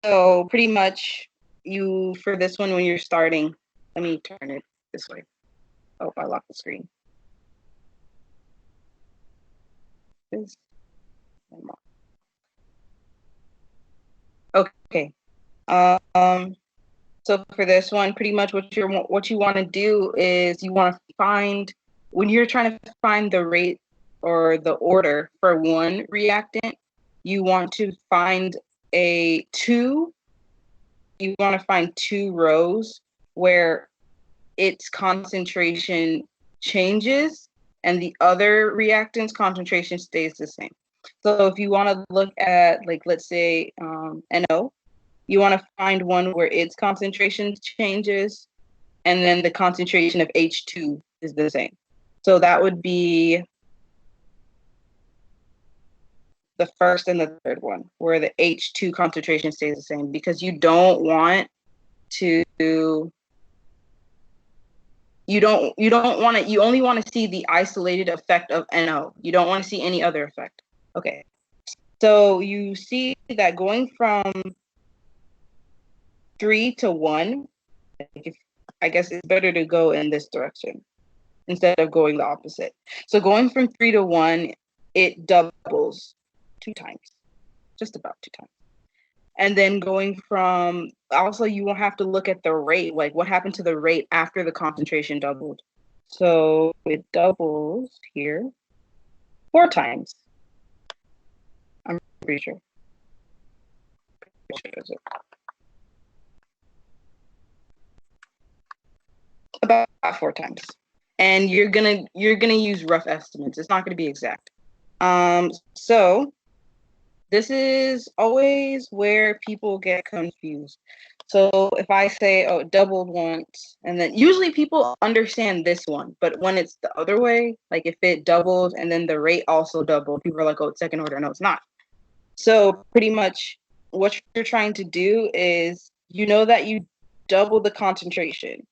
So pretty much you, for this one, when you're starting, let me turn it this way. Oh, I locked the screen. Okay. So for this one, pretty much what you want to do is you want to find, when you're trying to find the rate or the order for one reactant, you want to find you want to find two rows where its concentration changes and the other reactant's concentration stays the same. So if you want to look at, like, let's say NO, you want to find one where its concentration changes and then the concentration of H2 is the same. So that would be the first and the third one, where the H2 concentration stays the same, because you don't want to you only want to see the isolated effect of NO. You don't want to see any other effect. Okay. So you see that going from 3 to 1, I guess it's better to go in this direction instead of going the opposite. So going from 3 to 1, it doubles 2 times, just about 2 times. And then going from, also you will have to look at the rate, like what happened to the rate after the concentration doubled. So it doubles here 4 times. I'm pretty sure. About 4 times. And you're gonna use rough estimates. It's not gonna be exact. So this is always where people get confused. So if I say, oh, it doubled once, and then usually people understand this one, but when it's the other way, like if it doubles and then the rate also doubled, people are like, oh, it's second order. No, it's not. So pretty much what you're trying to do is, you know that you double the concentration.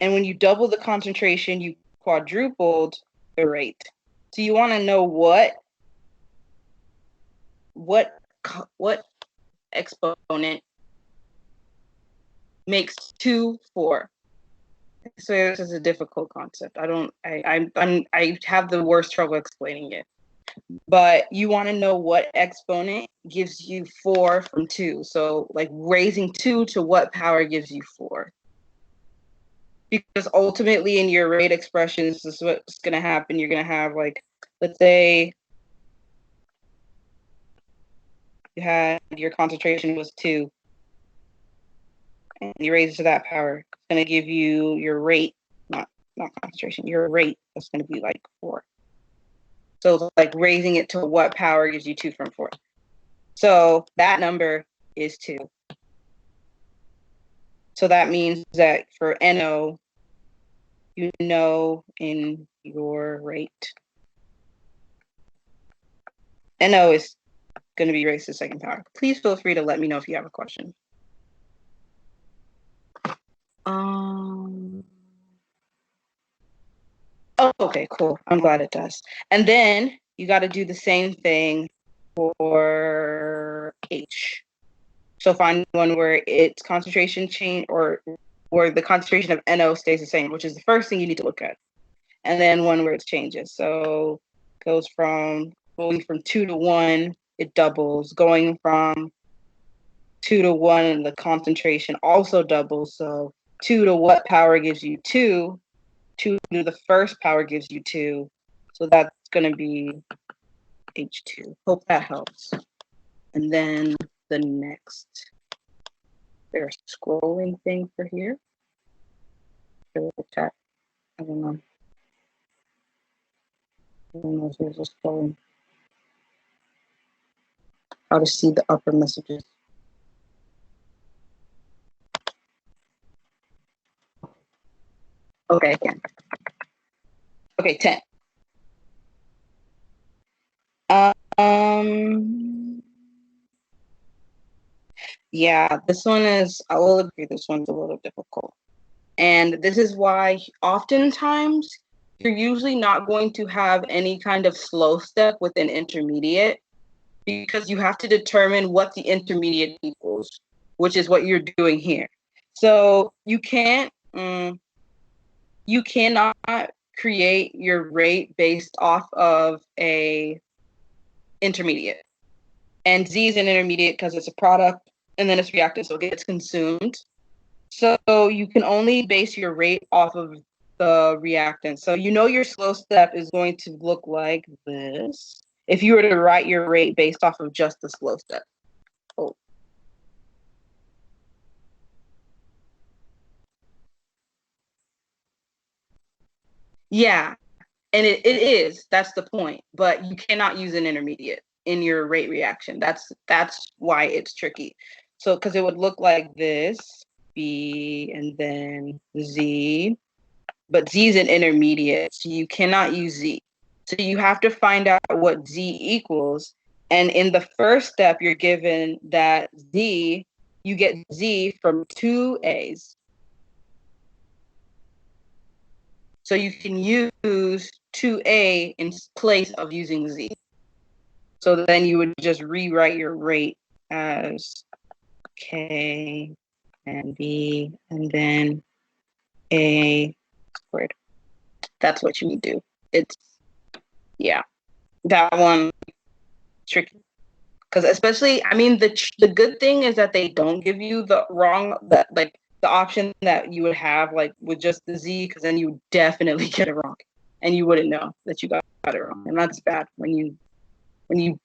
And when you double the concentration, you quadrupled the rate. So you want to know what exponent makes 2 4. So this is a difficult concept. I have the worst trouble explaining it. But you want to know what exponent gives you 4 from 2. So like raising 2 to what power gives you 4. Because ultimately in your rate expressions, this is what's going to happen. You're going to have, like, let's say you had your concentration was 2, and you raise it to that power. It's going to give you your rate, not concentration, your rate is going to be like 4. So like raising it to what power gives you 2 from 4. So that number is 2. So that means that for NO, you know in your rate, NO is going to be raised to the second power. Please feel free to let me know if you have a question. Oh, okay, cool. I'm glad it does. And then you got to do the same thing for H. So find one where its concentration change, or the concentration of NO stays the same, which is the first thing you need to look at. And then one where it changes. So goes from going from 2 to 1, it doubles. Going from 2 to 1, the concentration also doubles. So 2 to what power gives you 2? 2 to the first power gives you 2. So that's going to be H2. Hope that helps. And then the next, there's a scrolling thing for here. I don't know. I don't know if there's a scrolling. How to see the upper messages. Okay, again. Okay, 10. Yeah, this one is, I will agree, this one's a little difficult. And this is why oftentimes you're usually not going to have any kind of slow step with an intermediate, because you have to determine what the intermediate equals, which is what you're doing here. So you cannot create your rate based off of a intermediate. And Z is an intermediate because it's a product and then it's reactive, so it gets consumed. So you can only base your rate off of the reactant. So you know your slow step is going to look like this if you were to write your rate based off of just the slow step. Oh. Yeah, and it is. That's the point. But you cannot use an intermediate in your rate reaction. That's why it's tricky. So because it would look like this, B and then Z, but Z is an intermediate, so you cannot use Z. So you have to find out what Z equals. And in the first step, you're given that Z, you get Z from two A's. So you can use 2A in place of using Z. So then you would just rewrite your rate as K and B and then A squared. That's what you would do. It's, yeah, that one tricky. Because especially, I mean, the good thing is that they don't give you the wrong, that like the option that you would have like with just the Z, because then you would definitely get it wrong. And you wouldn't know that you got it wrong. And that's bad when you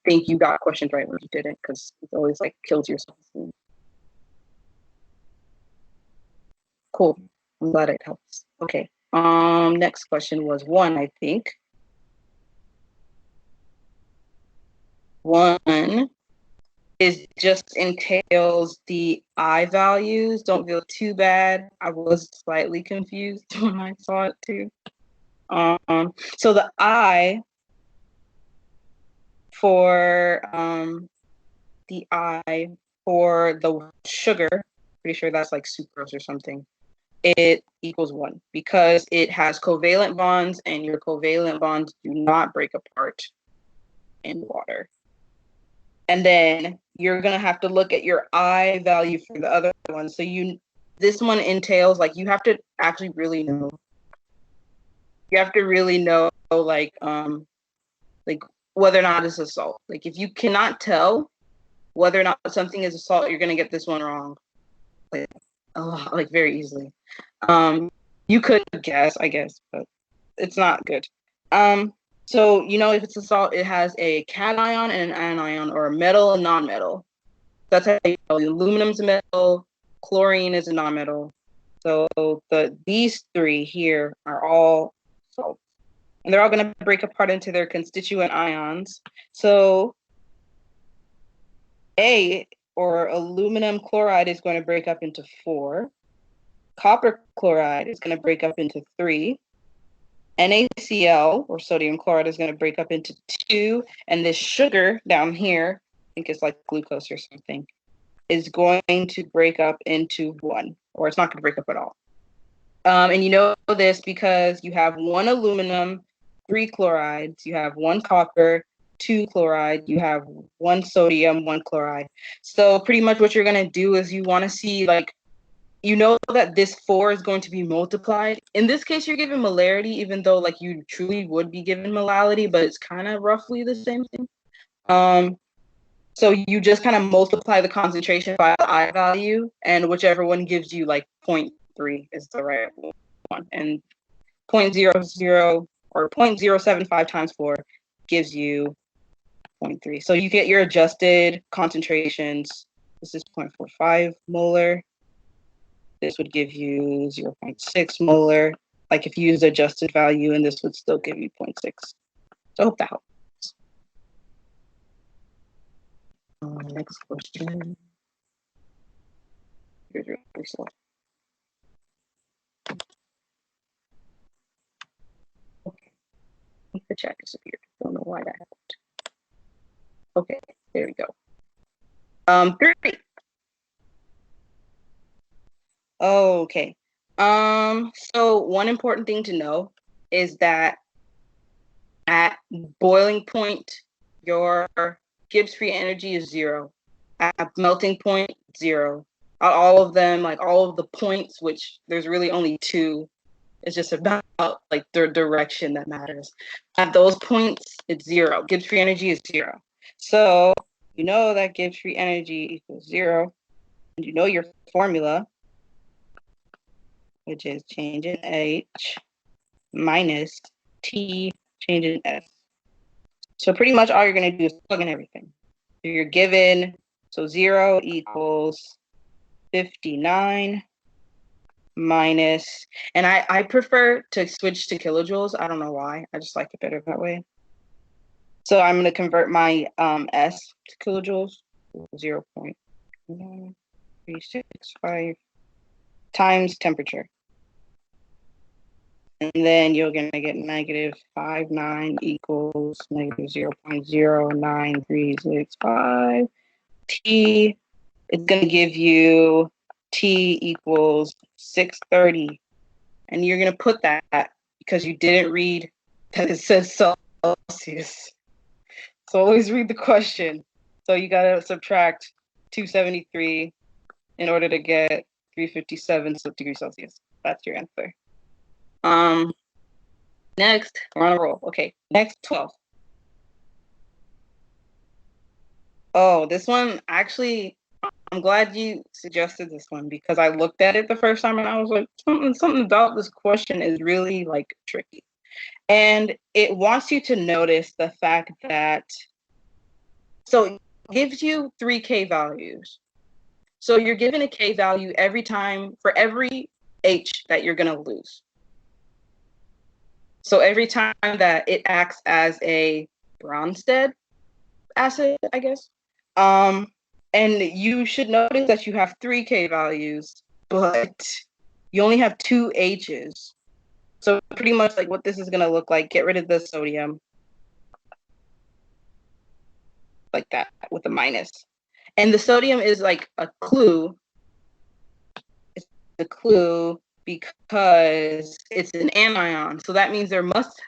think you got questions right when you didn't, because it's always like kills yourself. Cool. I'm glad it helps. Okay. Next question was one, I think. One is just entails the I values. Don't feel too bad. I was slightly confused when I saw it too. So the I for the sugar, pretty sure that's like sucrose or something, it equals 1 because it has covalent bonds and your covalent bonds do not break apart in water. And then you're going to have to look at your I value for the other one. So this one entails like you have to actually really know. You have to really know like whether or not it's a salt. Like if you cannot tell whether or not something is a salt, you're going to get this one wrong. Like very easily. You could guess, I guess, but it's not good. So you know if it's a salt, it has a cation and an anion, or a metal and non-metal. That's how you know aluminum's a metal, chlorine is a non-metal. So these three here are all salts. And they're all going to break apart into their constituent ions. So A, or aluminum chloride, is going to break up into 4. Copper chloride is going to break up into 3. NaCl, or sodium chloride, is going to break up into 2. And this sugar down here, I think it's like glucose or something, is going to break up into 1. Or it's not going to break up at all. And you know this because you have 1 aluminum, 3 chlorides, you have 1 copper, 2 chloride, you have 1 sodium, 1 chloride. So pretty much what you're going to do is you want to see, like, you know that this 4 is going to be multiplied. In this case, you're given molarity, even though like you truly would be given molality, but it's kind of roughly the same thing. So you just kind of multiply the concentration by the I value, and whichever one gives you like 0.3 is the right one. And 0.00 or 0.075 times 4 gives you 0.3. So you get your adjusted concentrations. This is 0.45 molar. This would give you 0.6 molar. Like if you use the adjusted value, and this would still give you 0.6. So I hope that helps. Next question. Here's your result. Okay. The chat disappeared. Don't know why that happened. Okay, there we go. 3. Okay. So one important thing to know is that at boiling point, your Gibbs free energy is 0. At melting point, 0. All of them, like all of the points, which there's really only 2. It's just about like the direction that matters. At those points, it's 0. Gibbs free energy is 0. So you know that Gibbs free energy equals 0. And you know your formula, which is change in H minus T change in S. So pretty much all you're going to do is plug in everything. So you're given, so 0 equals 59 minus, and I prefer to switch to kilojoules. I don't know why. I just like it better that way. So I'm going to convert my S to kilojoules, 0.365 times temperature. And then you're going to get negative 59 equals negative 0.09365. T, it's going to give you T equals 630. And you're going to put that because you didn't read that it says Celsius. So always read the question. So you got to subtract 273 in order to get 357 degrees Celsius. That's your answer. Next, we're on a roll. Okay, next 12. Oh, this one, actually, I'm glad you suggested this one because I looked at it the first time and I was like, something about this question is really like tricky. And it wants you to notice the fact that, so it gives you 3 K values. So you're given a K value every time for every H that you're going to lose. So every time that it acts as a Bronsted acid, I guess. And you should notice that you have 3 K values, but you only have 2 H's. So pretty much like what this is going to look like, get rid of the sodium. Like that with a minus. And the sodium is like a clue. It's a clue because it's an anion. So that means it must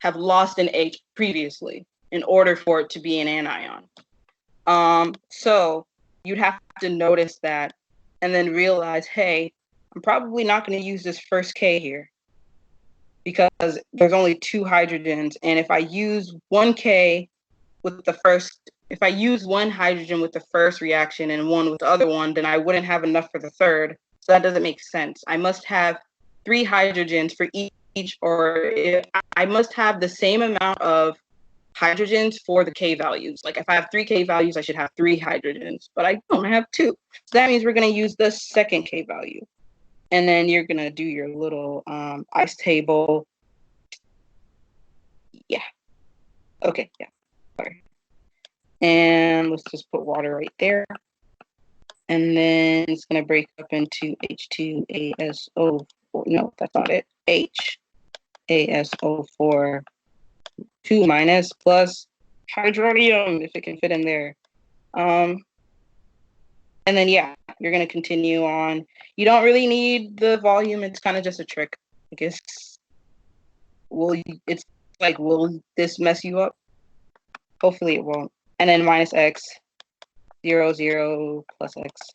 have lost an H previously in order for it to be an anion. So you'd have to notice that and then realize, hey, I'm probably not going to use this first K here because there's only 2 hydrogens. And if I use 1 K with the first, if I use 1 hydrogen with the first reaction and 1 with the other one, then I wouldn't have enough for the third. So that doesn't make sense. I must have 3 hydrogens for each, or I must have the same amount of hydrogens for the K values. Like if I have 3 K values, I should have 3 hydrogens, but I don't, I have 2. So that means we're going to use the second K value. And then you're going to do your little ice table. Yeah. Okay. Yeah. Sorry. And let's just put water right there. And then it's going to break up into H2ASO4. No, that's not it. HASO4 2 minus plus hydronium, if it can fit in there. And then, yeah, you're going to continue on. You don't really need the volume. It's kind of just a trick. I guess, it's like, will this mess you up? Hopefully it won't. And then minus x, 0, 0, plus x,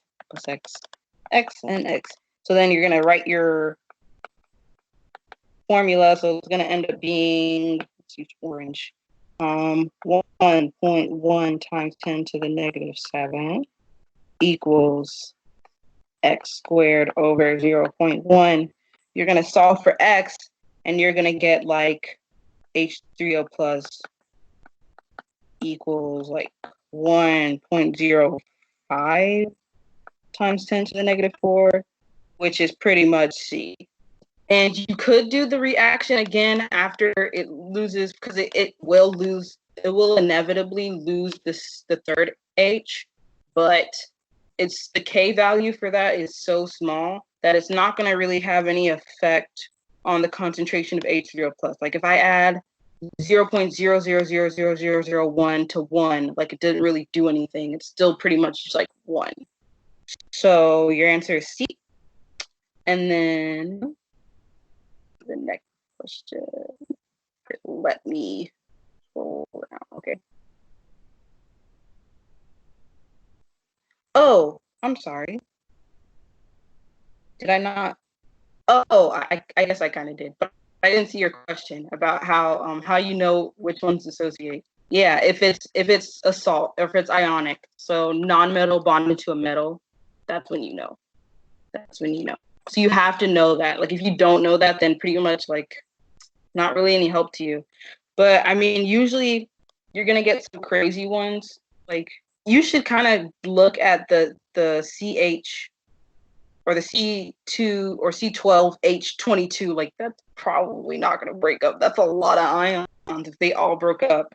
x, and x. So then you're going to write your formula. So it's going to end up being, let's use orange, 1.1 times 10 to the negative 7 equals x squared over 0.1. You're going to solve for x, and you're going to get like H3O plus equals like 1.05 times 10 to the negative 4, which is pretty much C. And you could do the reaction again after it loses, because it will lose, it will inevitably lose the third H, but it's the K value for that is so small that it's not going to really have any effect on the concentration of H3O plus. Like if I add 0.000001 to 1, like it didn't really do anything. It's still pretty much just like 1. So your answer is C. And then the next question. Let me scroll down. Okay. Oh, I'm sorry. Did I not? Oh, I guess I kind of did, but I didn't see your question about how you know which ones associate. Yeah, if it's a salt or if it's ionic, so non-metal bonded to a metal, that's when you know. That's when you know. So you have to know that. Like if you don't know that, then pretty much like not really any help to you. But I mean, usually you're gonna get some crazy ones. Like you should kind of look at the CH or the C2 or C12H22. Like that's probably not gonna break up. That's a lot of ions if they all broke up.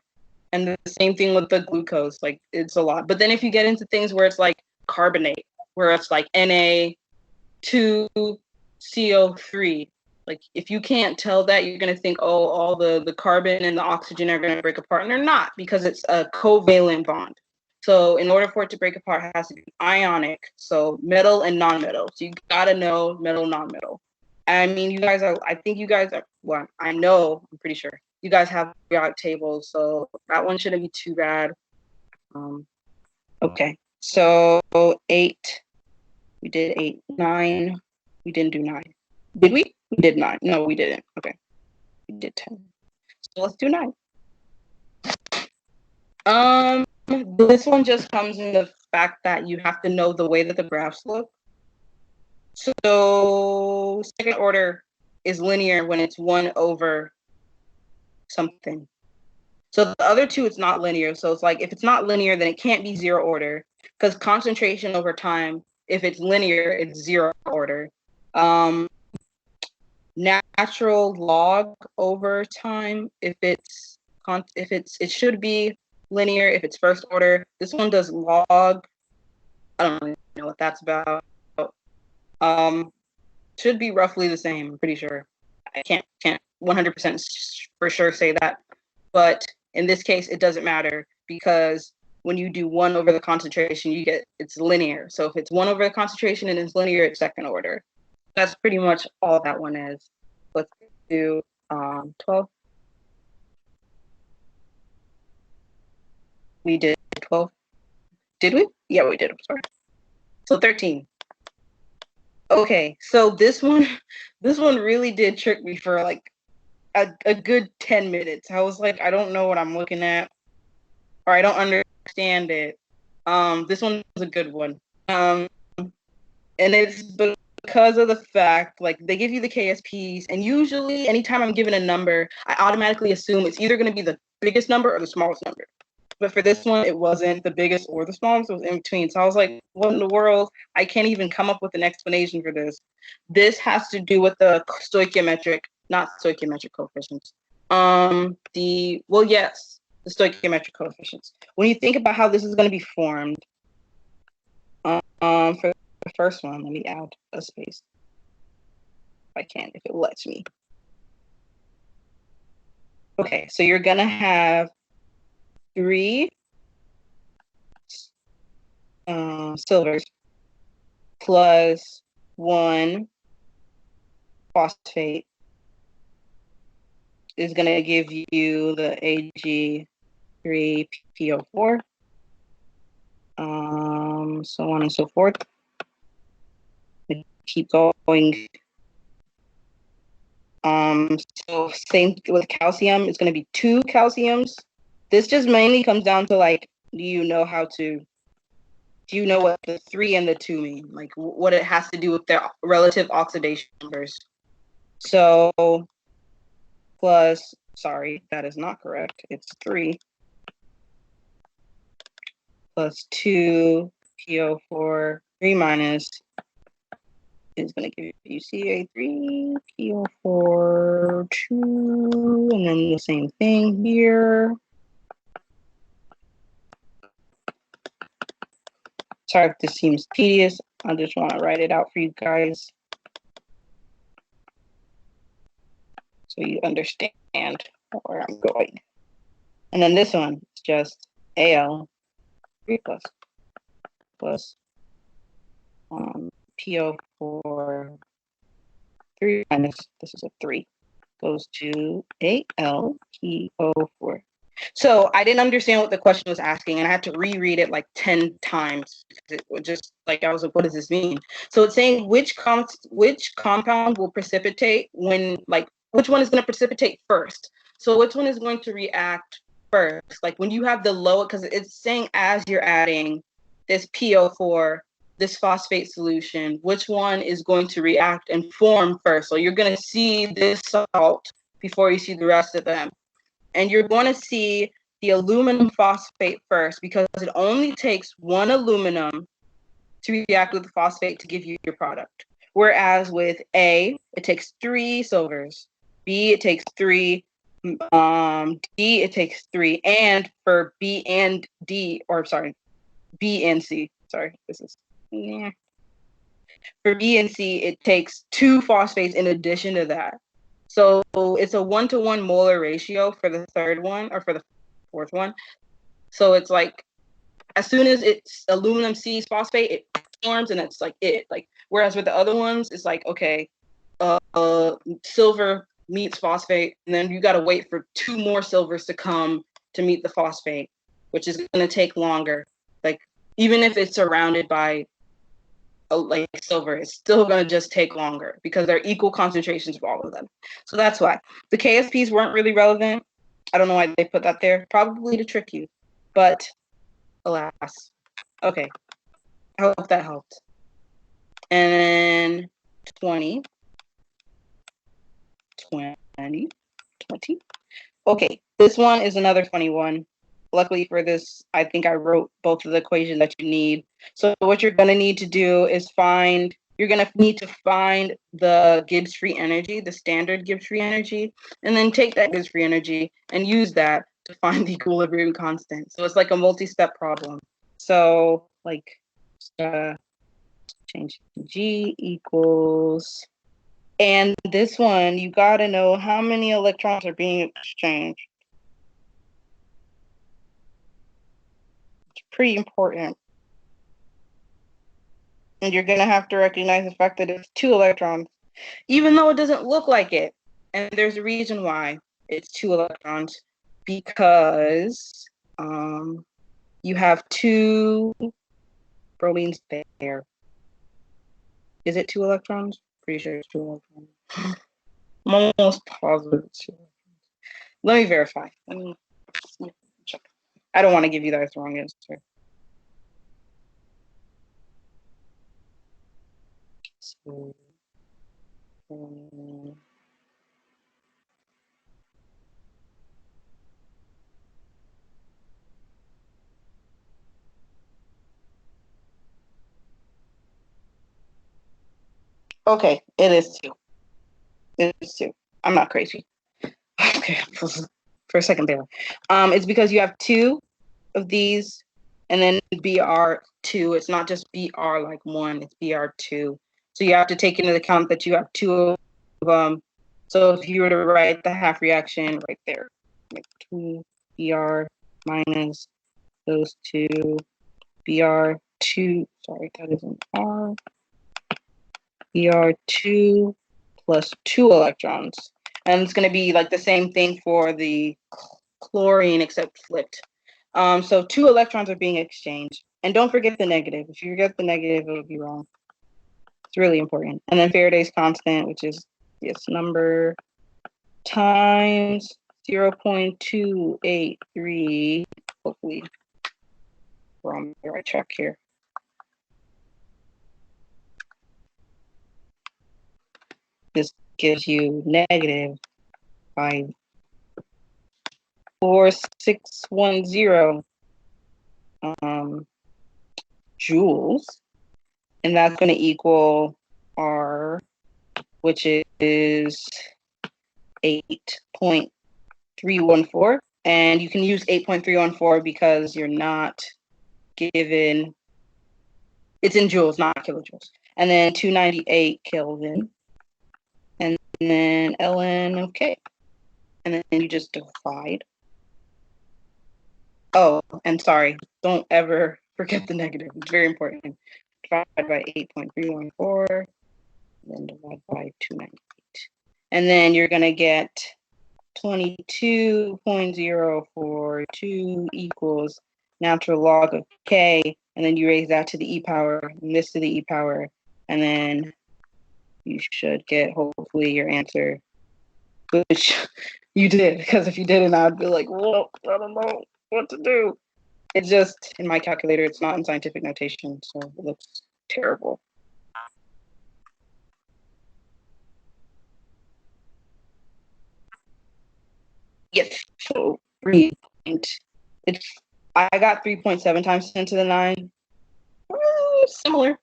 And the same thing with the glucose. Like it's a lot. But then if you get into things where it's like carbonate, where it's like Na2CO3, like if you can't tell that, you're gonna think, oh, all the carbon and the oxygen are gonna break apart, and they're not because it's a covalent bond. So in order for it to break apart, it has to be ionic, so metal and non-metal. So you gotta know metal, non-metal. I mean, you guys are. I think you guys are. Well, I know. I'm pretty sure you guys have periodic tables, so that one shouldn't be too bad. Um, okay, so 8. We did 8, 9. We didn't do 9. Did we? We did 9. No, we didn't. Okay. We did 10. So let's do 9. This one just comes in the fact that you have to know the way that the graphs look. So second order is linear when it's 1 over something. So the other two, it's not linear. So it's like if it's not linear, then it can't be 0 order because concentration over time, if it's linear, it's 0 order. Natural log over time, it should be linear if it's first order. This one does log. I don't really know what that's about. Should be roughly the same. I'm pretty sure. I can't 100% for sure say that, but in this case, it doesn't matter because when you do 1 over the concentration, it's linear. So if it's 1 over the concentration and it's linear, it's second order. That's pretty much all that one is. Let's do 12. We did 12. Did we? Yeah, we did. I'm sorry. So 13. Okay, so this one really did trick me for like a good 10 minutes. I was like, I don't know what I'm looking at, or I don't understand it. This one was a good one. And it's because of the fact, like, they give you the KSPs, and usually anytime I'm given a number, I automatically assume it's either going to be the biggest number or the smallest number. But for this one, it wasn't the biggest or the smallest, it was in between. So I was like, what in the world? I can't even come up with an explanation for this. This has to do with the not stoichiometric coefficients. Yes, the stoichiometric coefficients. When you think about how this is going to be formed, for the first one, let me add a space. If I can, if it lets me. Okay, so you're gonna have 3 silvers plus 1 phosphate is gonna give you the Ag3PO4, so on and so forth. Keep going. So same with calcium, it's going to be 2 calciums. This just mainly comes down to like, do you know what the 3 and the 2 mean? Like what it has to do with their relative oxidation numbers. So sorry, that is not correct. It's 3 plus 2 PO4, 3 minus is going to give you Ca3, PO4, 2, and then the same thing here. Sorry if this seems tedious. I just want to write it out for you guys so you understand where I'm going. And then this one is just Al 3 plus PO4 3 minus, this is a 3, goes to AlPO4. So I didn't understand what the question was asking, and I had to reread it like 10 times because it was just like, I was like, what does this mean? So it's saying which compound will precipitate when, like, which one is going to precipitate first. So which one is going to react first? Like when you have the low, because it's saying as you're adding this PO4, this phosphate solution, which one is going to react and form first? So you're going to see this salt before you see the rest of them. And you're going to see the aluminum phosphate first because it only takes one aluminum to react with the phosphate to give you your product. Whereas with A, it takes 3 silvers. B, it takes 3. D, it takes 3. And for B and D, or sorry, B and C. Sorry, this is, yeah. For B and C, it takes 2 phosphates in addition to that. So it's a 1-to-1 molar ratio for the third one or for the fourth one. So it's like as soon as it's aluminum sees phosphate, it forms and it's like it. Like whereas with the other ones, it's like okay, silver meets phosphate, and then you got to wait for 2 more silvers to come to meet the phosphate, which is going to take longer. Like even if it's surrounded by like silver, it's still going to just take longer because they're equal concentrations of all of them. So that's why the KSPs weren't really relevant. I don't know why they put that there, probably to trick you, but alas. Okay, I hope that helped. And then 20. Okay, this one is another funny one. Luckily for this, I think I wrote both of the equations that you need. So what you're going to need to do is you're going to need to find the Gibbs free energy, the standard Gibbs free energy, and then take that Gibbs free energy and use that to find the equilibrium constant. So it's like a multi-step problem. So like change G equals, and this one, you got to know how many electrons are being exchanged. It's pretty important. And you're going to have to recognize the fact that it's 2 electrons, even though it doesn't look like it. And there's a reason why it's 2 electrons, because you have 2 bromines there. Is it 2 electrons? Pretty sure it's 2 electrons. I'm almost positive it's 2 electrons. Let me verify. Let me check. I don't want to give you the wrong answer. So, okay, it is 2. It is 2. I'm not crazy. Okay, for a second there. It's because you have 2 of these, and then BR2. It's not just BR like 1, it's BR2. So you have to take into account that you have 2 of them. So if you were to write the half reaction right there, like 2 BR minus those 2 BR2, sorry, that is an R, BR2 plus 2 electrons. And it's going to be like the same thing for the chlorine except flipped. So 2 electrons are being exchanged. And don't forget the negative. If you forget the negative, it'll be wrong. It's really important. And then Faraday's constant, which is this number times 0.283. Hopefully we're on the right track here. This gives you negative 54610 joules, and that's going to equal R, which is 8.314. And you can use 8.314 because you're not given, it's in joules, not kilojoules. And then 298 Kelvin. And then ln, okay. And then you just divide. Oh, and sorry, don't ever forget the negative. It's very important. Divide by 8.314, then divide by 298. And then you're going to get 22.042 equals natural log of k, and then you raise that to the e power, and this to the e power, and then you should get hopefully your answer, which you did, because if you didn't, I'd be like, well, I don't know what to do. It's just in my calculator, it's not in scientific notation, so it looks terrible. Yes, so 3. It's I got 3.7 times 10 to the 9. Similar.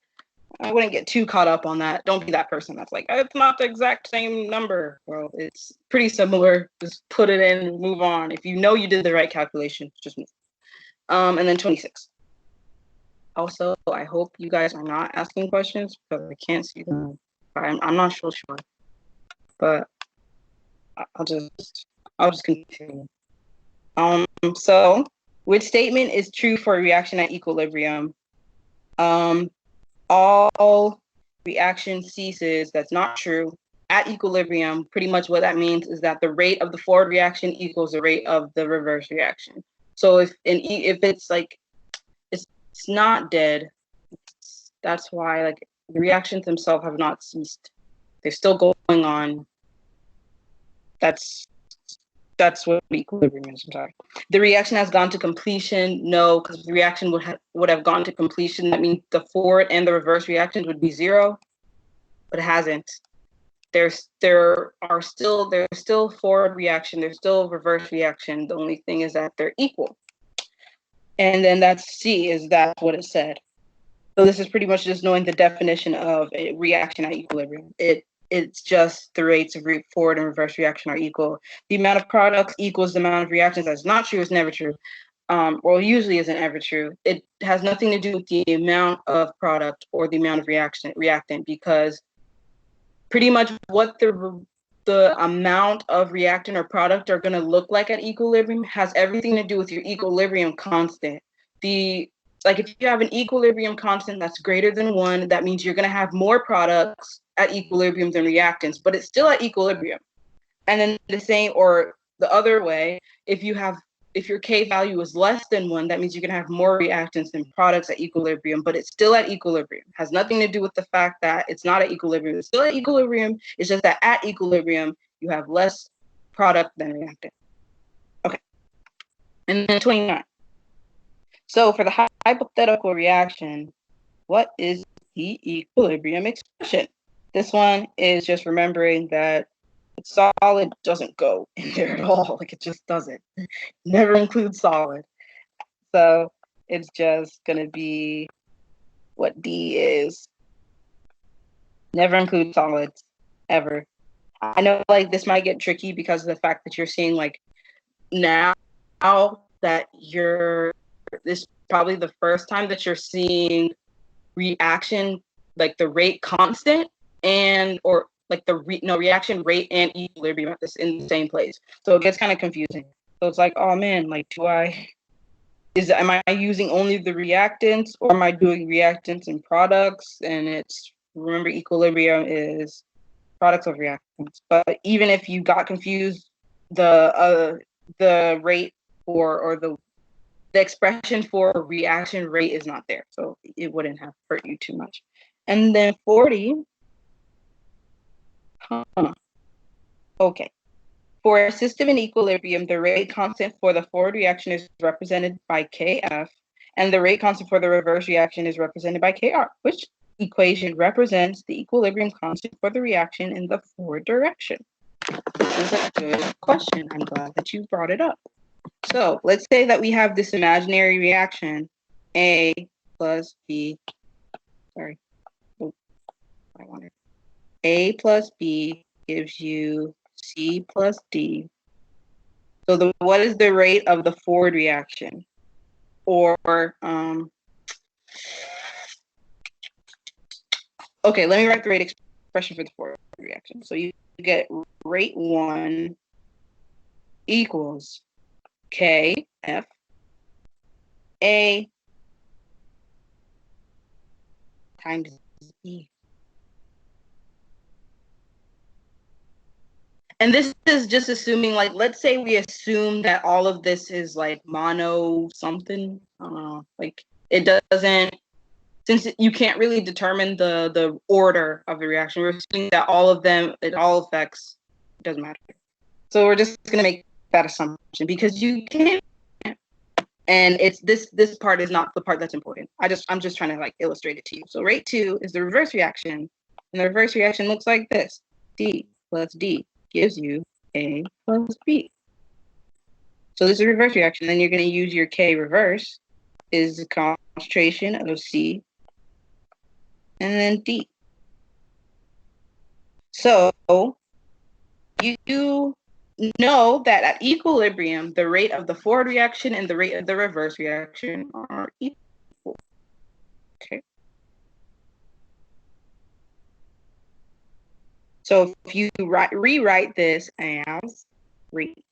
I wouldn't get too caught up on that. Don't be that person that's like, it's not the exact same number. Well, it's pretty similar. Just put it in, move on. If you know you did the right calculation, just move. And then 26. Also, I hope you guys are not asking questions because I can't see them. I'm not sure, but I'll just continue. So which statement is true for a reaction at equilibrium? All reaction ceases. That's not true. At equilibrium, pretty much what that means is that the rate of the forward reaction equals the rate of the reverse reaction. So if it's like it's not dead, that's why like the reactions themselves have not ceased. They're still going on. That's what equilibrium is. I'm sorry. The reaction has gone to completion. No, because the reaction would have gone to completion. That means the forward and the reverse reactions would be 0, but it hasn't. There's still forward reaction. There's still reverse reaction. The only thing is that they're equal. And then that's C. That's what it said. So this is pretty much just knowing the definition of a reaction at equilibrium. It's just the rates of forward and reverse reaction are equal. The amount of products equals the amount of reactions. That's not true. It's never true. Well, usually isn't ever true. It has nothing to do with the amount of product or the amount of reactant, because pretty much what the amount of reactant or product are going to look like at equilibrium has everything to do with your equilibrium constant. Like if you have an equilibrium constant that's greater than 1, that means you're going to have more products at equilibrium than reactants, but it's still at equilibrium. And then the same, or the other way, if your K value is less than 1, that means you're going to have more reactants than products at equilibrium, but it's still at equilibrium. It has nothing to do with the fact that it's not at equilibrium. It's still at equilibrium. It's just that at equilibrium, you have less product than reactant. Okay. And then 29. So for the hypothetical reaction, what is the equilibrium expression? This one is just remembering that solid doesn't go in there at all. Like it just doesn't. Never includes solid. So it's just going to be what D is. Never include solids, ever. I know like this might get tricky because of the fact that you're seeing like now that this is probably the first time that you're seeing reaction, like the rate constant or like the reaction rate and equilibrium at in the same place. So it gets kind of confusing. So it's like, oh man, like am I using only the reactants, or am I doing reactants and products? And remember, equilibrium is products of reactants. But even if you got confused, the rate or the expression for reaction rate is not there, so it wouldn't have hurt you too much. And then 40. Okay. For a system in equilibrium, the rate constant for the forward reaction is represented by Kf, and the rate constant for the reverse reaction is represented by Kr. Which equation represents the equilibrium constant for the reaction in the forward direction? This is a good question. I'm glad that you brought it up. So let's say that we have this imaginary reaction, A plus B. Sorry. Oh, I wanted. A plus B gives you C plus D. So what is the rate of the forward reaction? Or okay, let me write the rate expression for the forward reaction. So you get rate 1 equals Kf A times E. And this is just assuming, like, let's say we assume that all of this is like mono something. Like it doesn't, since you can't really determine the order of the reaction. We're assuming that all of them, it all affects. It doesn't matter. So we're just gonna make that assumption because you can't. And it's this part is not the part that's important. I'm just trying to like illustrate it to you. So rate 2 is the reverse reaction, and the reverse reaction looks like this: D plus D gives you A plus B. So this is a reverse reaction. Then you're going to use your K reverse is the concentration of C and then D. So you know that at equilibrium, the rate of the forward reaction and the rate of the reverse reaction are equal. Okay. So if you rewrite this as rate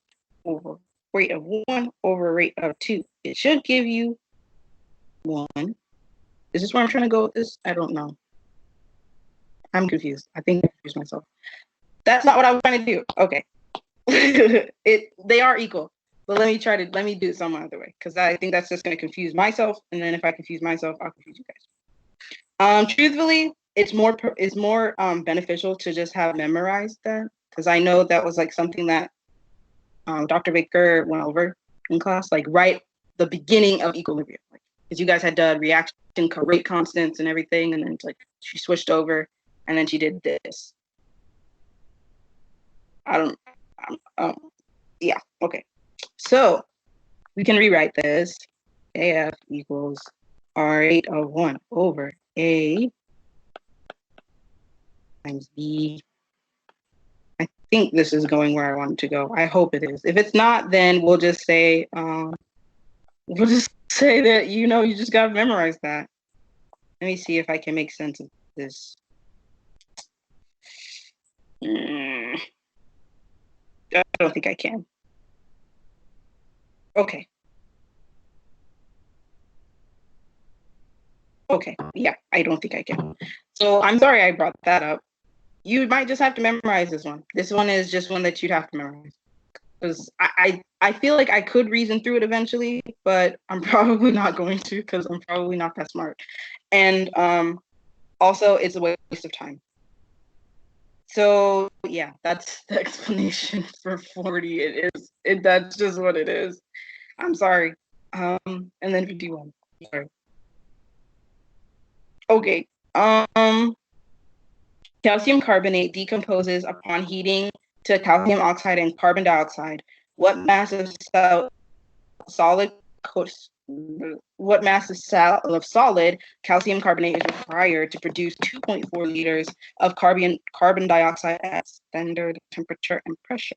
over rate of 1 over rate of 2, it should give you 1. Is this where I'm trying to go with this? I don't know. I'm confused. I think I confused myself. That's not what I was trying to do. Okay. They are equal. But let me do it some other way, because I think that's just going to confuse myself. And then if I confuse myself, I'll confuse you guys. Truthfully, it's more beneficial to just have memorized that, because I know that was like something that Dr. Baker went over in class, like right the beginning of equilibrium, like because you guys had done reaction rate constants and everything, and then it's like she switched over, and then she did this. Yeah, okay. So we can rewrite this. AF equals R8 of 1 over A times B. I think this is going where I want it to go. I hope it is. If it's not, then we'll just say that, you just got to memorize that. Let me see if I can make sense of this. I don't think I can. Okay. Okay. Yeah, I don't think I can. So I'm sorry I brought that up. You might just have to memorize this one. This one is just one that you'd have to memorize. Because I feel like I could reason through it eventually, but I'm probably not going to, because I'm probably not that smart. And also, it's a waste of time. So yeah, that's the explanation for 40. That's just what it is. I'm sorry. And then 51. Sorry. Okay. Calcium carbonate decomposes upon heating to calcium oxide and carbon dioxide. What mass of solid calcium carbonate is required to produce 2.4 liters of carbon dioxide at standard temperature and pressure?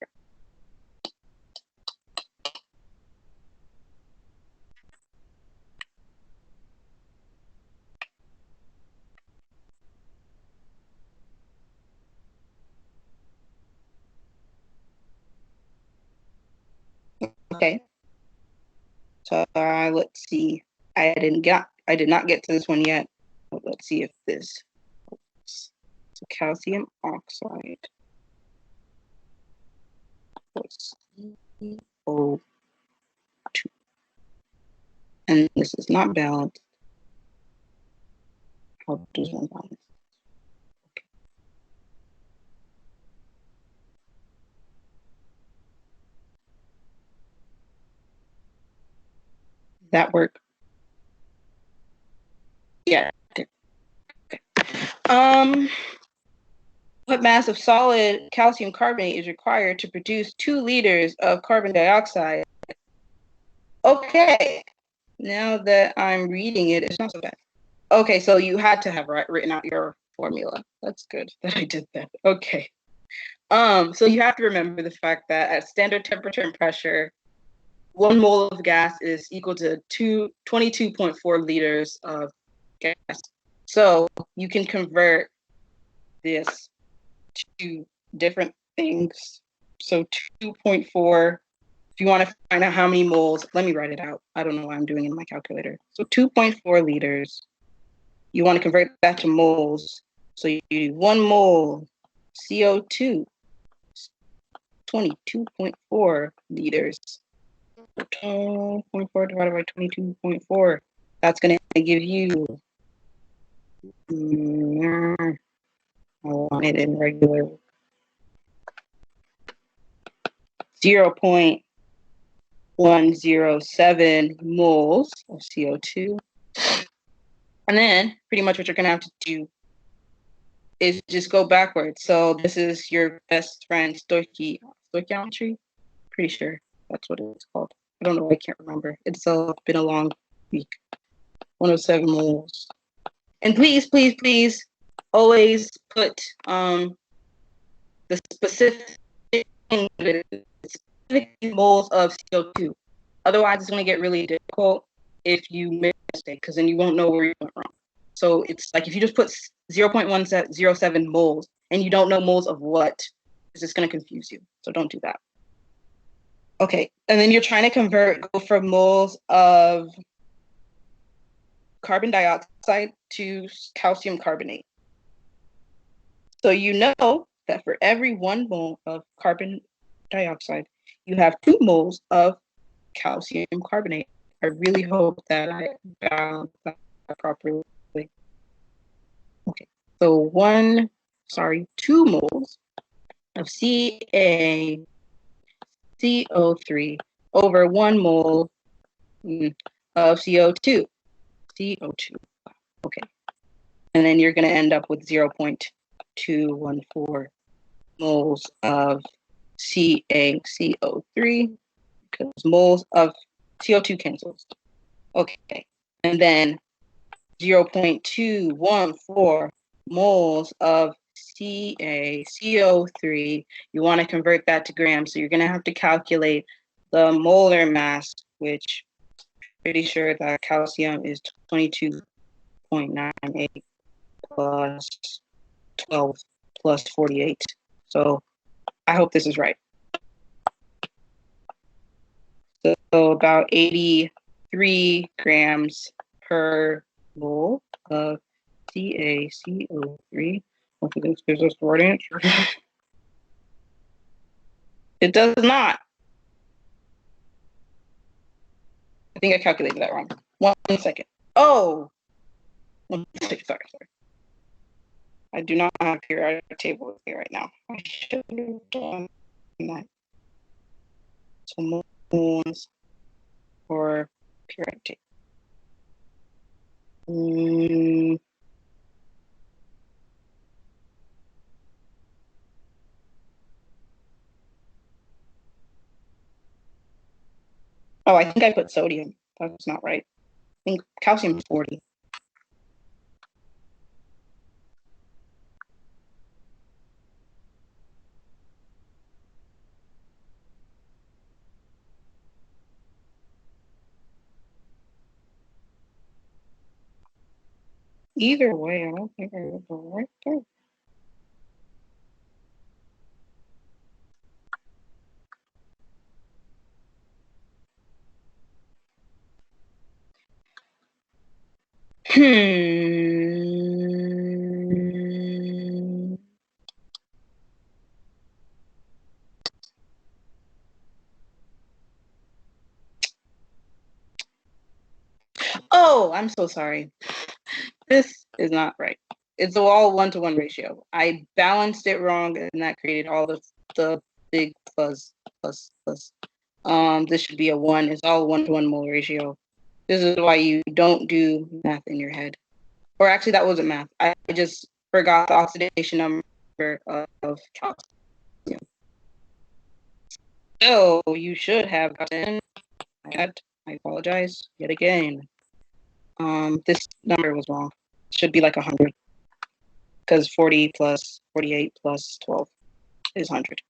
Okay. So let's see. I did not get to this one yet. But let's see if this. So calcium oxide plus CO2. And this is not balanced. How does one balance? Okay. That work? Yeah. Okay. What mass of solid calcium carbonate is required to produce 2 liters of carbon dioxide? Okay. Now that I'm reading it, it's not so bad. Okay, so you had to have written out your formula. That's good that I did that. Okay. So you have to remember the fact that at standard temperature and pressure, 1 mole of gas is equal to 22.4 liters of gas. So you can convert this to different things. So 2.4, if you want to find out how many moles, let me write it out. I don't know why I'm doing it in my calculator. So 2.4 liters, you want to convert that to moles. So you do 1 mole CO2 22.4 liters. 0.4 divided by 22.4. That's going to give you, I want it in regular, 0.107 moles of CO2. And then pretty much what you're going to have to do is just go backwards. So this is your best friend stoichiometry. Pretty sure that's what it's called. I don't know. I can't remember. It's been a long week. 107 moles. And please, please, please, always put the specific moles of CO2. Otherwise, it's going to get really difficult if you make a mistake, because then you won't know where you went wrong. So it's like if you just put 0.107 moles and you don't know moles of what, it's just going to confuse you. So don't do that. Okay, and then you're trying to go from moles of carbon dioxide to calcium carbonate. So you know that for every 1 mole of carbon dioxide, you have 2 moles of calcium carbonate. I really hope that I balanced that properly. Okay, so 2 moles of CaCO3 over 1 mole of CO2. CO2. Okay. And then you're going to end up with 0.214 moles of CaCO3 because moles of CO2 cancels. Okay. And then 0.214 moles of CaCO3. You want to convert that to grams. So you're going to have to calculate the molar mass, which pretty sure that calcium is 22.98 plus 12 plus 48. So I hope this is right. So about 83 grams per mole of CaCO3. Hopefully this gives us the right answer. It does not. I think I calculated that wrong. 1 second. Oh! 1 second, sorry. I do not have a periodic table with me right now. I should have done that. So moles for periodic table. Oh, I think I put sodium. That's not right. I think calcium is 40. Either way, I don't think I did the right thing. Oh, I'm so sorry. This is not right. It's all 1-to-1 ratio. I balanced it wrong, and that created all the big plus. This should be a 1. It's all 1-to-1 mole ratio. This is why you don't do math in your head. Or actually, that wasn't math. I just forgot the oxidation number of calcium. So you should have gotten that. I apologize yet again. This number was wrong. It should be like 100 because 40 plus 48 plus 12 is 100.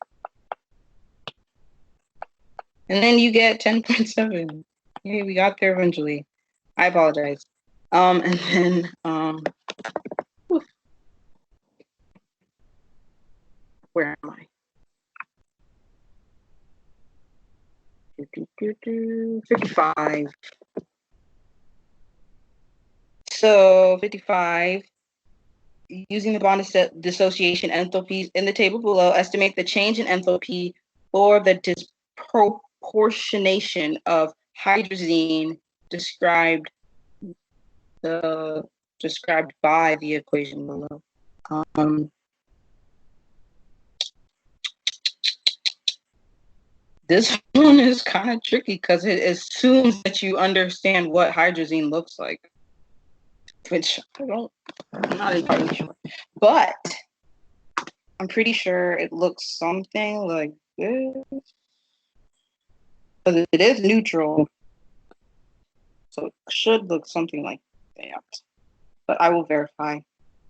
And then you get 10.7. Yay, we got there eventually. I apologize. And then where am I? 55. So 55, using the bond dissociation enthalpies in the table below, estimate the change in enthalpy or the disproportionation of hydrazine described by the equation below. This one is kind of tricky because it assumes that you understand what hydrazine looks like, which I'm not entirely sure. But I'm pretty sure it looks something like this. Because it is neutral, so it should look something like that. But I will verify.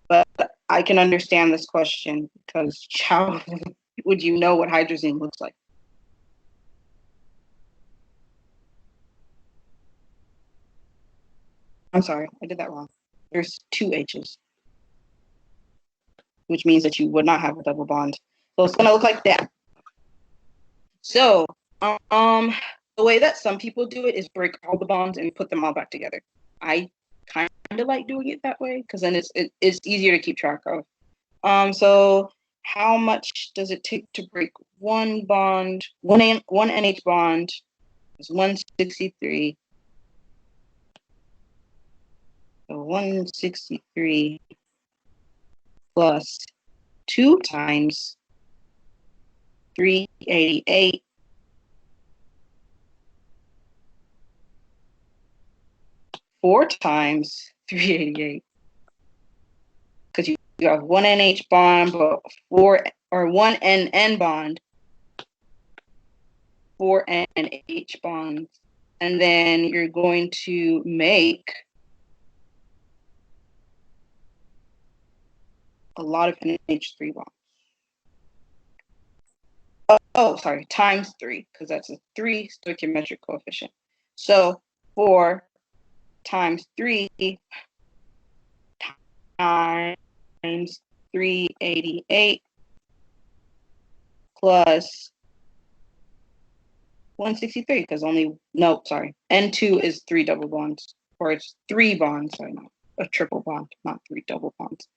But I can understand this question because how would you know what hydrazine looks like? I'm sorry, I did that wrong. There's 2 H's, which means that you would not have a double bond. So it's gonna look like that. So, the way that some people do it is break all the bonds and put them all back together. I kind of like doing it that way because then it's easier to keep track of. So how much does it take to break one bond? One NH bond is 163. So 163 plus 2 times 388 4 times 388 because you have one NH bond, but 4 or one NN bond, 4 NH bonds, and then you're going to make a lot of NH3 bonds. Oh, sorry, times 3, because that's a 3 stoichiometric coefficient. So 4 times 3 times 388 plus 163, because N2 is 3 double bonds, or it's 3 bonds, sorry, not a triple bond, not 3 double bonds.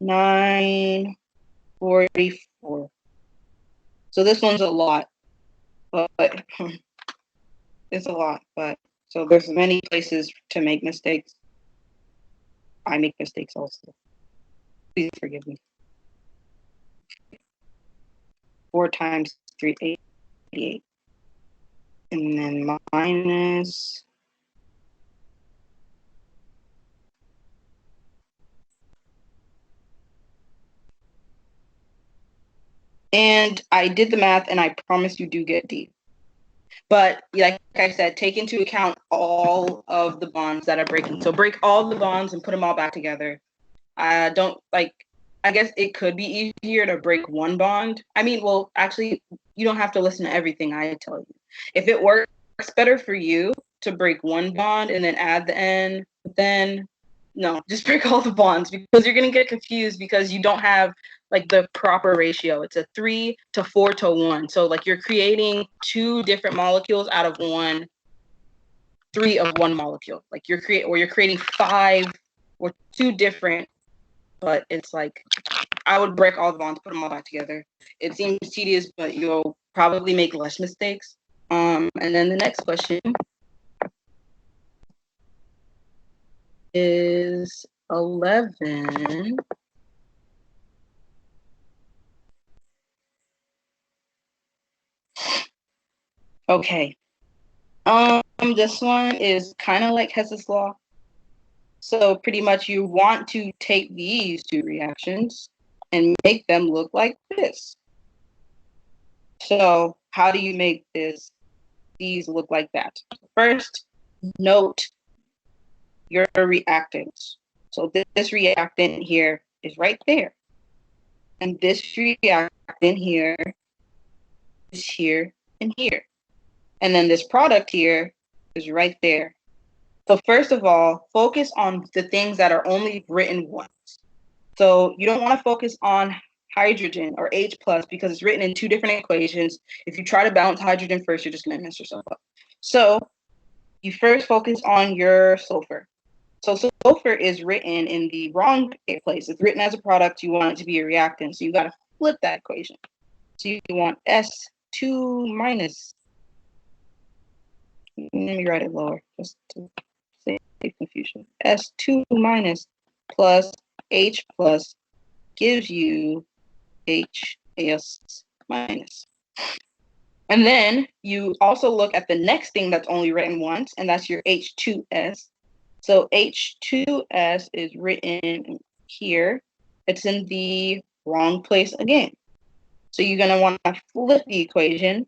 944. So this one's a lot, but it's a lot, but so there's many places to make mistakes. I make mistakes also. Please forgive me. 4 times 388. And then minus and I did the math and I promise you do get D. But like I said, take into account all of the bonds that are breaking. So break all the bonds and put them all back together. I guess it could be easier to break one bond. I mean, well, actually, you don't have to listen to everything I tell you. If it works better for you to break one bond and then add the N, then no, just break all the bonds because you're going to get confused because you don't have like the proper ratio. It's a 3 to 4 to 1. So like you're creating 2 different molecules out of 3 of one molecule. Like you're creating 5 or 2 different, but it's like I would break all the bonds, put them all back together. It seems tedious, but you'll probably make less mistakes. And then the next question is 11. Okay. This one is kind of like Hess's law. So pretty much you want to take these 2 reactions and make them look like this. So how do you make these look like that? First, note your reactants. So this reactant here is right there. And this reactant here is here and here. And then this product here is right there. So first of all, focus on the things that are only written once. So you don't want to focus on hydrogen or H plus because it's written in 2 different equations. If you try to balance hydrogen first, you're just going to mess yourself up. So you first focus on your sulfur. So sulfur is written in the wrong place. It's written as a product. You want it to be a reactant. So you got to flip that equation. So you want S2 minus. Let me write it lower just to save confusion. S2 minus plus H plus gives you HAS minus. And then you also look at the next thing that's only written once, and that's your H2S. So H2S is written here. It's in the wrong place again. So you're going to want to flip the equation.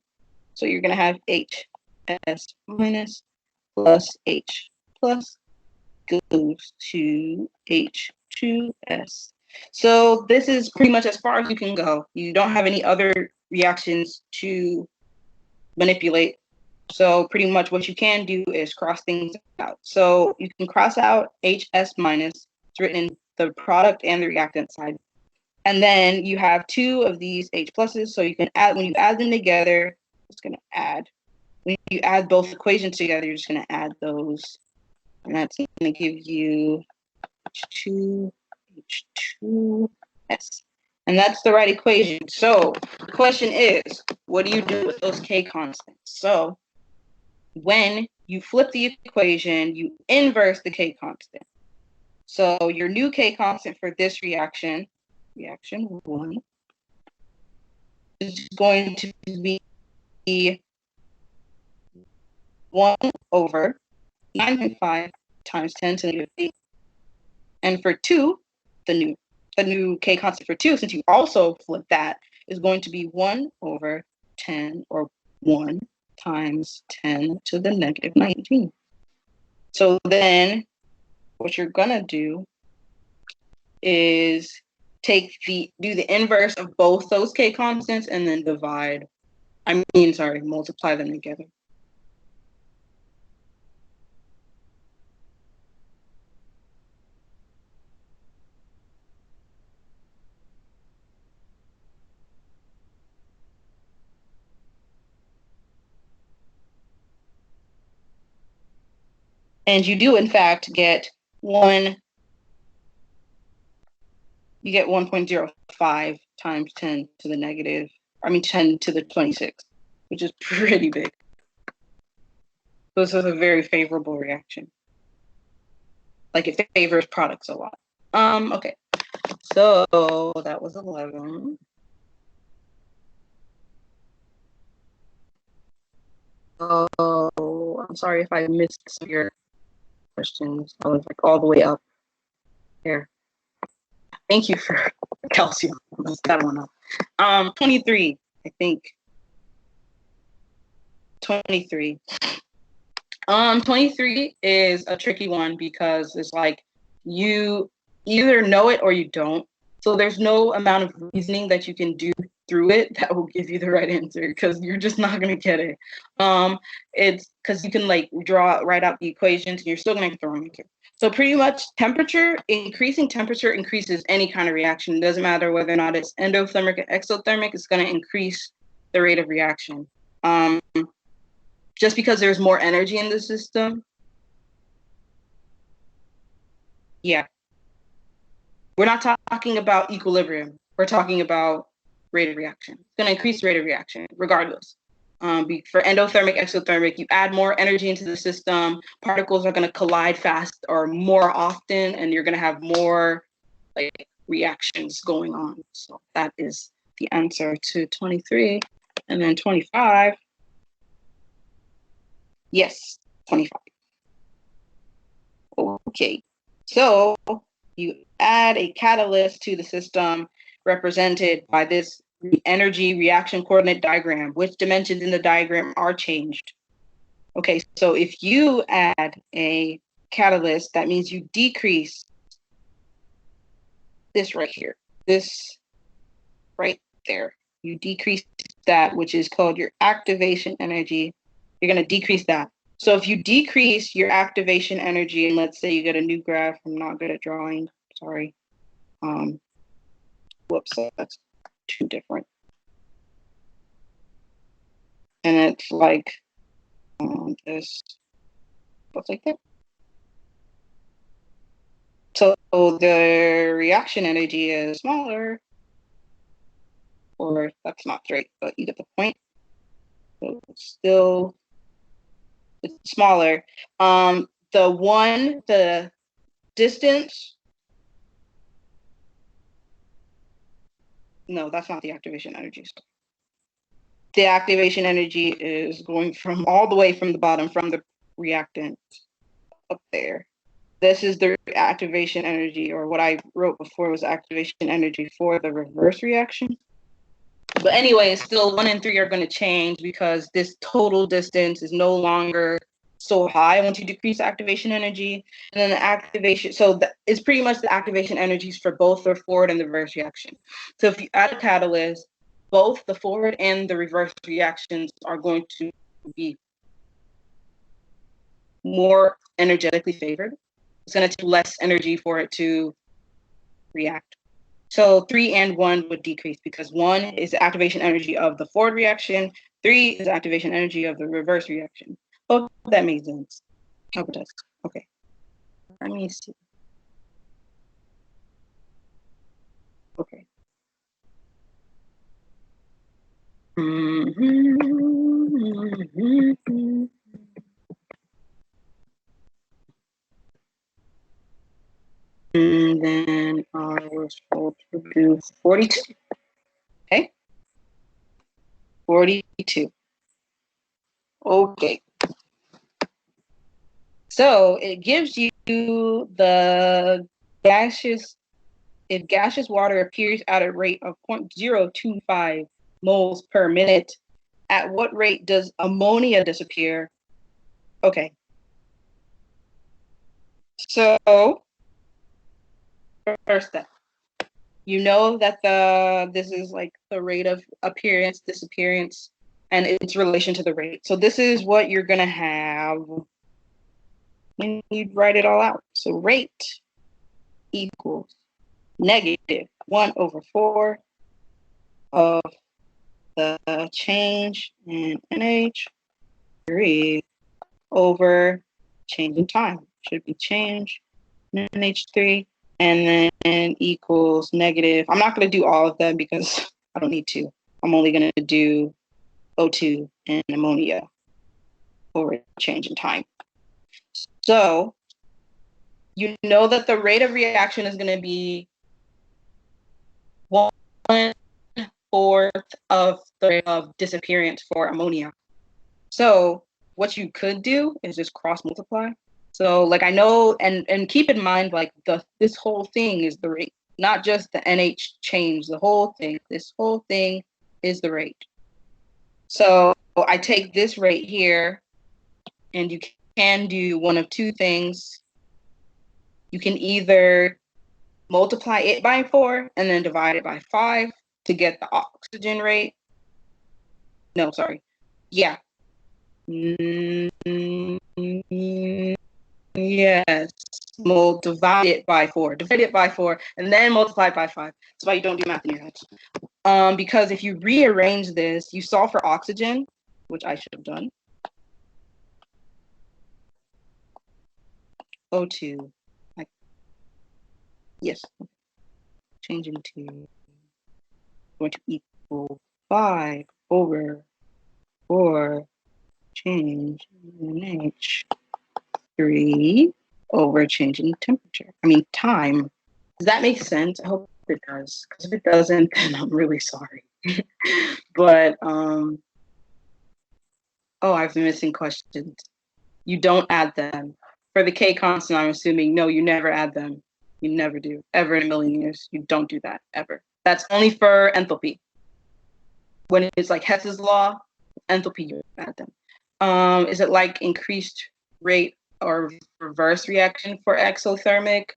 So you're going to have HS minus plus H plus goes to H2S. So this is pretty much as far as you can go. You don't have any other reactions to manipulate. So pretty much what you can do is cross things out. So you can cross out HS minus. It's written in the product and the reactant side. And then you have two of these H pluses. So you can add, when you add them together, it's going to add. When you add both equations together, you're just going to add those. And that's going to give you H2, H2S. And that's the right equation. So the question is, what do you do with those K constants? So when you flip the equation, you inverse the K constant. So your new K constant for this reaction, reaction 1, is going to be 1 over 9.5 times 10 to the negative 8. And for 2, the new K constant for 2, since you also flip that, is going to be 1 over 10, or 1 times 10 to the negative 19. So then what you're going to do is do the inverse of both those K constants and then multiply them together. And you do in fact get 1.05 times 10 to the 10 to the 26, which is pretty big. This is a very favorable reaction. Like it favors products a lot. Okay, so that was 11. Oh, I'm sorry if I missed some of your questions. I was like all the way up there. Thank you for calcium. I messed that one up. 23, I think. 23. 23 is a tricky one because it's like you either know it or you don't. So there's no amount of reasoning that you can do through it that will give you the right answer because you're just not gonna get it. It's because you can like write out the equations and you're still gonna get the wrong answer. So pretty much increasing temperature increases any kind of reaction. It doesn't matter whether or not it's endothermic or exothermic, it's gonna increase the rate of reaction. Just because there's more energy in the system. Yeah. We're not talking about equilibrium. We're talking about rate of reaction. It's going to increase rate of reaction regardless. For endothermic, exothermic, you add more energy into the system, particles are going to collide fast or more often, and you're going to have more like reactions going on. So that is the answer to 23. And then 25. Yes, 25. Okay, so you add a catalyst to the system represented by this energy reaction coordinate diagram. Which dimensions in the diagram are changed? Okay, so if you add a catalyst, that means you decrease this right here, this right there. You decrease that, which is called your activation energy. You're going to decrease that. So if you decrease your activation energy, and let's say you get a new graph, I'm not good at drawing, sorry. Whoops, that's too different. And it's like this, looks like that. So the reaction energy is smaller, or that's not straight, but you get the point. So still it's smaller. The distance, no, that's not the activation energy. The activation energy is going from all the way from the bottom, from the reactant up there. This is the activation energy, or what I wrote before was activation energy for the reverse reaction. But anyway, still 1 and 3 are going to change because this total distance is no longer so high once you decrease activation energy. And then the activation, it's pretty much the activation energies for both the forward and the reverse reaction. So if you add a catalyst, both the forward and the reverse reactions are going to be more energetically favored. It's going to take less energy for it to react. So 3 and 1 would decrease because 1 is the activation energy of the forward reaction, 3 is activation energy of the reverse reaction. Oh, that makes sense. Oh, it does. Okay. Let me see. Okay. And then I was told to do 42. Okay. 42. Okay. So it gives you the gaseous, if gaseous water appears at a rate of 0.025 moles per minute, at what rate does ammonia disappear? Okay. So first step, you know that this is like the rate of appearance, disappearance, and its relation to the rate. So this is what you're gonna have when you write it all out. So rate equals negative 1/4 of the change in NH3 over change in time. Should be change in NH3, and then equals negative. I'm not going to do all of them because I don't need to. I'm only going to do O2 and ammonia over change in time. So you know that the rate of reaction is going to be 1/4 of the rate of disappearance for ammonia. So what you could do is just cross multiply. So like I know, and keep in mind, like this whole thing is the rate, not just the NH change, the whole thing. This whole thing is the rate. So I take this rate here, and you can do one of two things. You can either multiply it by 4 and then divide it by 5 to get the oxygen rate. No, sorry. Yeah. Yes. Divide it by 4. Divide it by 4 and then multiply it by 5. That's why you don't do math in your head. Because if you rearrange this, you solve for oxygen, which I should have done. O2. Yes. Change into going to equal 5 over 4 change in H3 over change in temperature. I mean time. Does that make sense? I hope it does. Because if it doesn't, then I'm really sorry. But oh, I've been missing questions. You don't add them. For the K constant, I'm assuming no, you never add them. You never do. Ever in a million years. You don't do that. Ever. That's only for enthalpy. When it's like Hess's law, enthalpy, you add them. Is it like increased rate or reverse reaction for exothermic?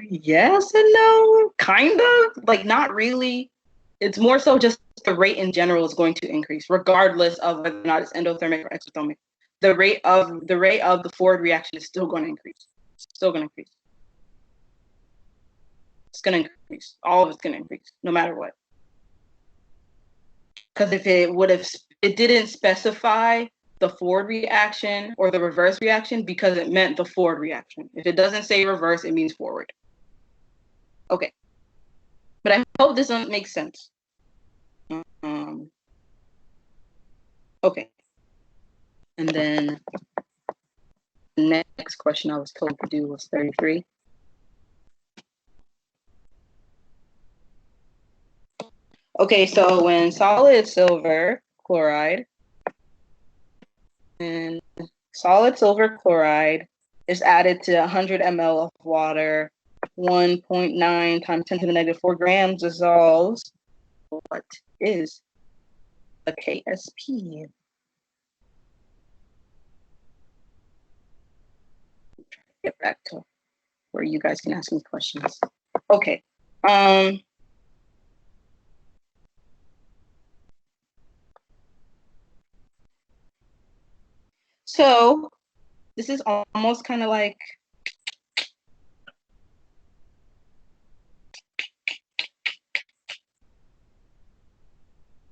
Yes and no, kind of. Like not really. It's more so just the rate in general is going to increase, regardless of whether or not it's endothermic or exothermic. The rate of the forward reaction is still going to increase. It's still going to increase. It's going to increase. All of it's going to increase, no matter what. Because if it didn't specify the forward reaction or the reverse reaction because it meant the forward reaction. If it doesn't say reverse, it means forward. Okay. But I hope this makes sense. Okay. And then the next question I was told to do was 33. Okay, so when solid silver chloride and solid silver chloride is added to 100 ml of water, 1.9 times 10 to the negative 4 grams dissolves. What is a KSP? Get back to where you guys can ask me questions. Okay. So this is almost kind of like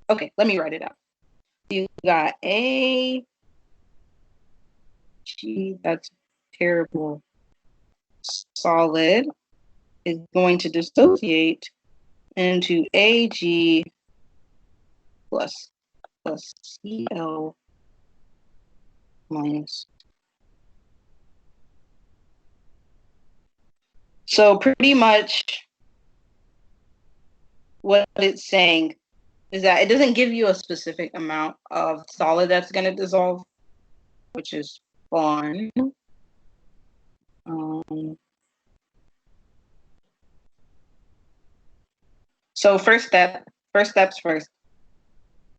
okay, let me write it out. You got A G, that's terrible. Solid is going to dissociate into Ag plus Cl minus. So pretty much what it's saying is that it doesn't give you a specific amount of solid that's going to dissolve, which is fun. So first steps first.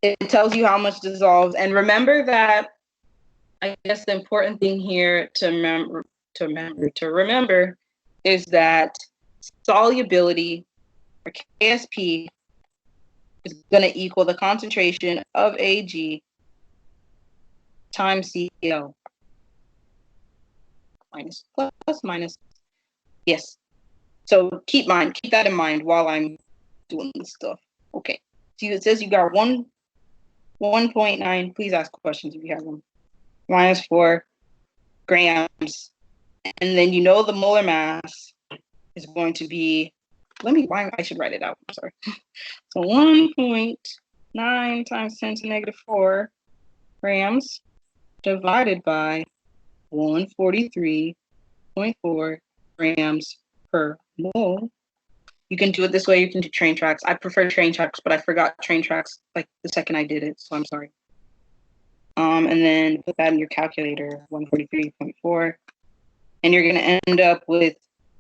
It tells you how much dissolves, and remember that. I guess the important thing here to remember is that solubility, or KSP, is going to equal the concentration of Ag times Cl. Minus. Yes. So keep that in mind while I'm doing this stuff. Okay. So it says you got 1.9. Please ask questions if you have them. Minus 4 grams. And then you know the molar mass is going to be, I should write it out. I'm sorry. So 1.9 times 10 to negative 4 grams divided by 143.4 grams per mole. You can do it this way. You can do train tracks. I prefer train tracks, but I forgot train tracks like the second I did it, so I'm sorry. And then put that in your calculator, 143.4, and you're going to end up with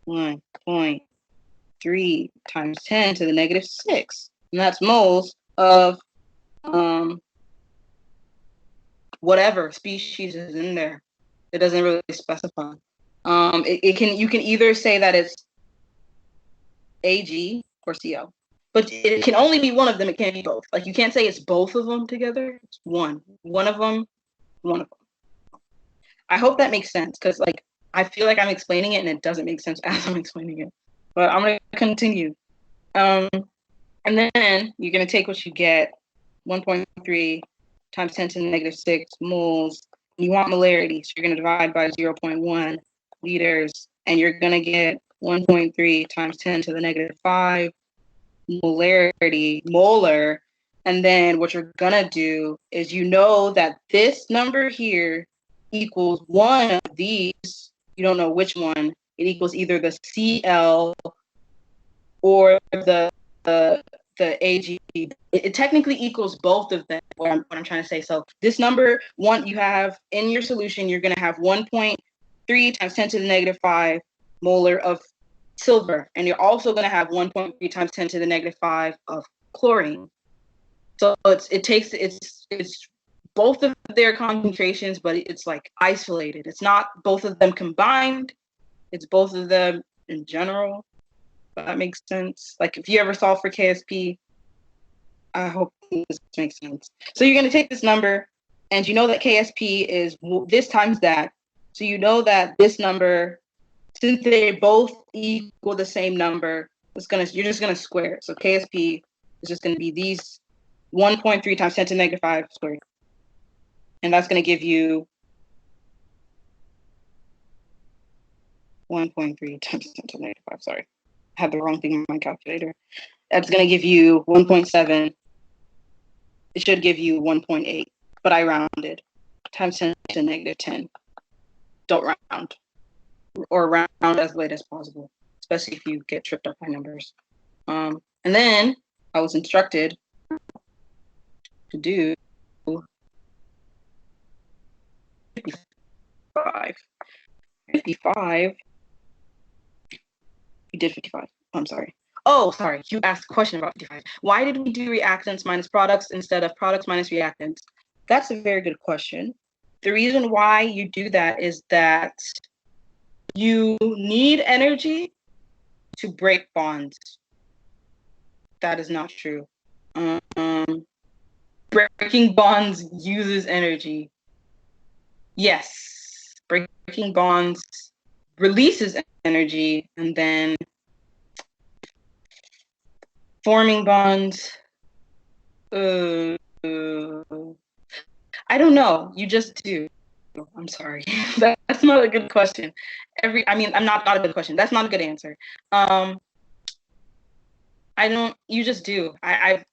1.3 times 10 to the negative 6, and that's moles of whatever species is in there. It doesn't really specify. You can either say that it's Ag or Cl, but it can only be one of them. It can't be both. Like you can't say it's both of them together. It's one of them. I hope that makes sense because like I feel like I'm explaining it and it doesn't make sense as I'm explaining it. But I'm gonna continue. And then you're gonna take what you get, 1.3 times 10 to the negative 6 moles. You want molarity, so you're gonna divide by 0.1 liters, and you're gonna get 1.3 times 10 to the negative 5 molar. And then what you're gonna do is you know that this number here equals one of these. You don't know which one. It equals either the Cl or the Ag. It technically equals both of them. What I'm trying to say. So this number one you have in your solution, you're gonna have 1.3 times 10 to the negative 5 molar of silver, and you're also going to have 1.3 times 10 to the negative 5 of chlorine. So it's both of their concentrations, but it's like isolated. It's not both of them combined. It's both of them in general. If that makes sense. Like if you ever solve for KSP, I hope this makes sense. So you're going to take this number, and you know that KSP is this times that. So you know that this number, since they both equal the same number, you're just gonna square it. So KSP is just gonna be these 1.3 times 10 to the negative 5 squared. And that's gonna give you 1.3 times 10 to the negative 5. Sorry, I had the wrong thing in my calculator. That's gonna give you 1.7 it should give you 1.8, but I rounded, times 10 to negative 10. Don't round, or round as late as possible, especially if you get tripped up by numbers. And then I was instructed to do 55. 55. We did 55. I'm sorry. Oh, sorry. You asked a question about 55. Why did we do reactants minus products instead of products minus reactants? That's a very good question. The reason why you do that is that you need energy to break bonds. That is not true. Breaking bonds uses energy. Yes, breaking bonds releases energy, and then forming bonds. I don't know. You just do. I'm sorry. That's not a good question. Not a good question. That's not a good answer. You just do. I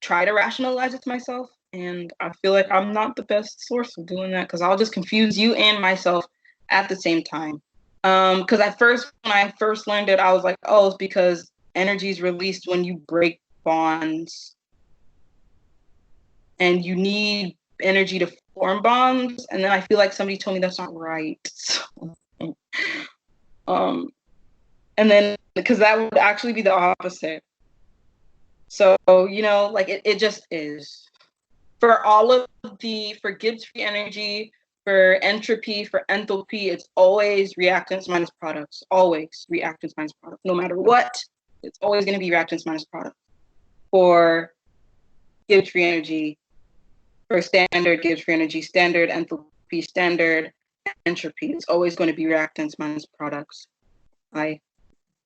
try to rationalize it to myself, and I feel like I'm not the best source of doing that because I'll just confuse you and myself at the same time. Because when I first learned it, I was like, oh, it's because energy is released when you break bonds, and you need energy to form bonds. And then I feel like somebody told me that's not right. And then because that would actually be the opposite. So, it just is. For Gibbs free energy, for entropy, for enthalpy, it's always reactants minus products. Always reactants minus products. No matter what, it's always going to be reactants minus products. For Gibbs free energy, for standard Gibbs free energy, standard enthalpy, standard entropy, it's always going to be reactants minus products. I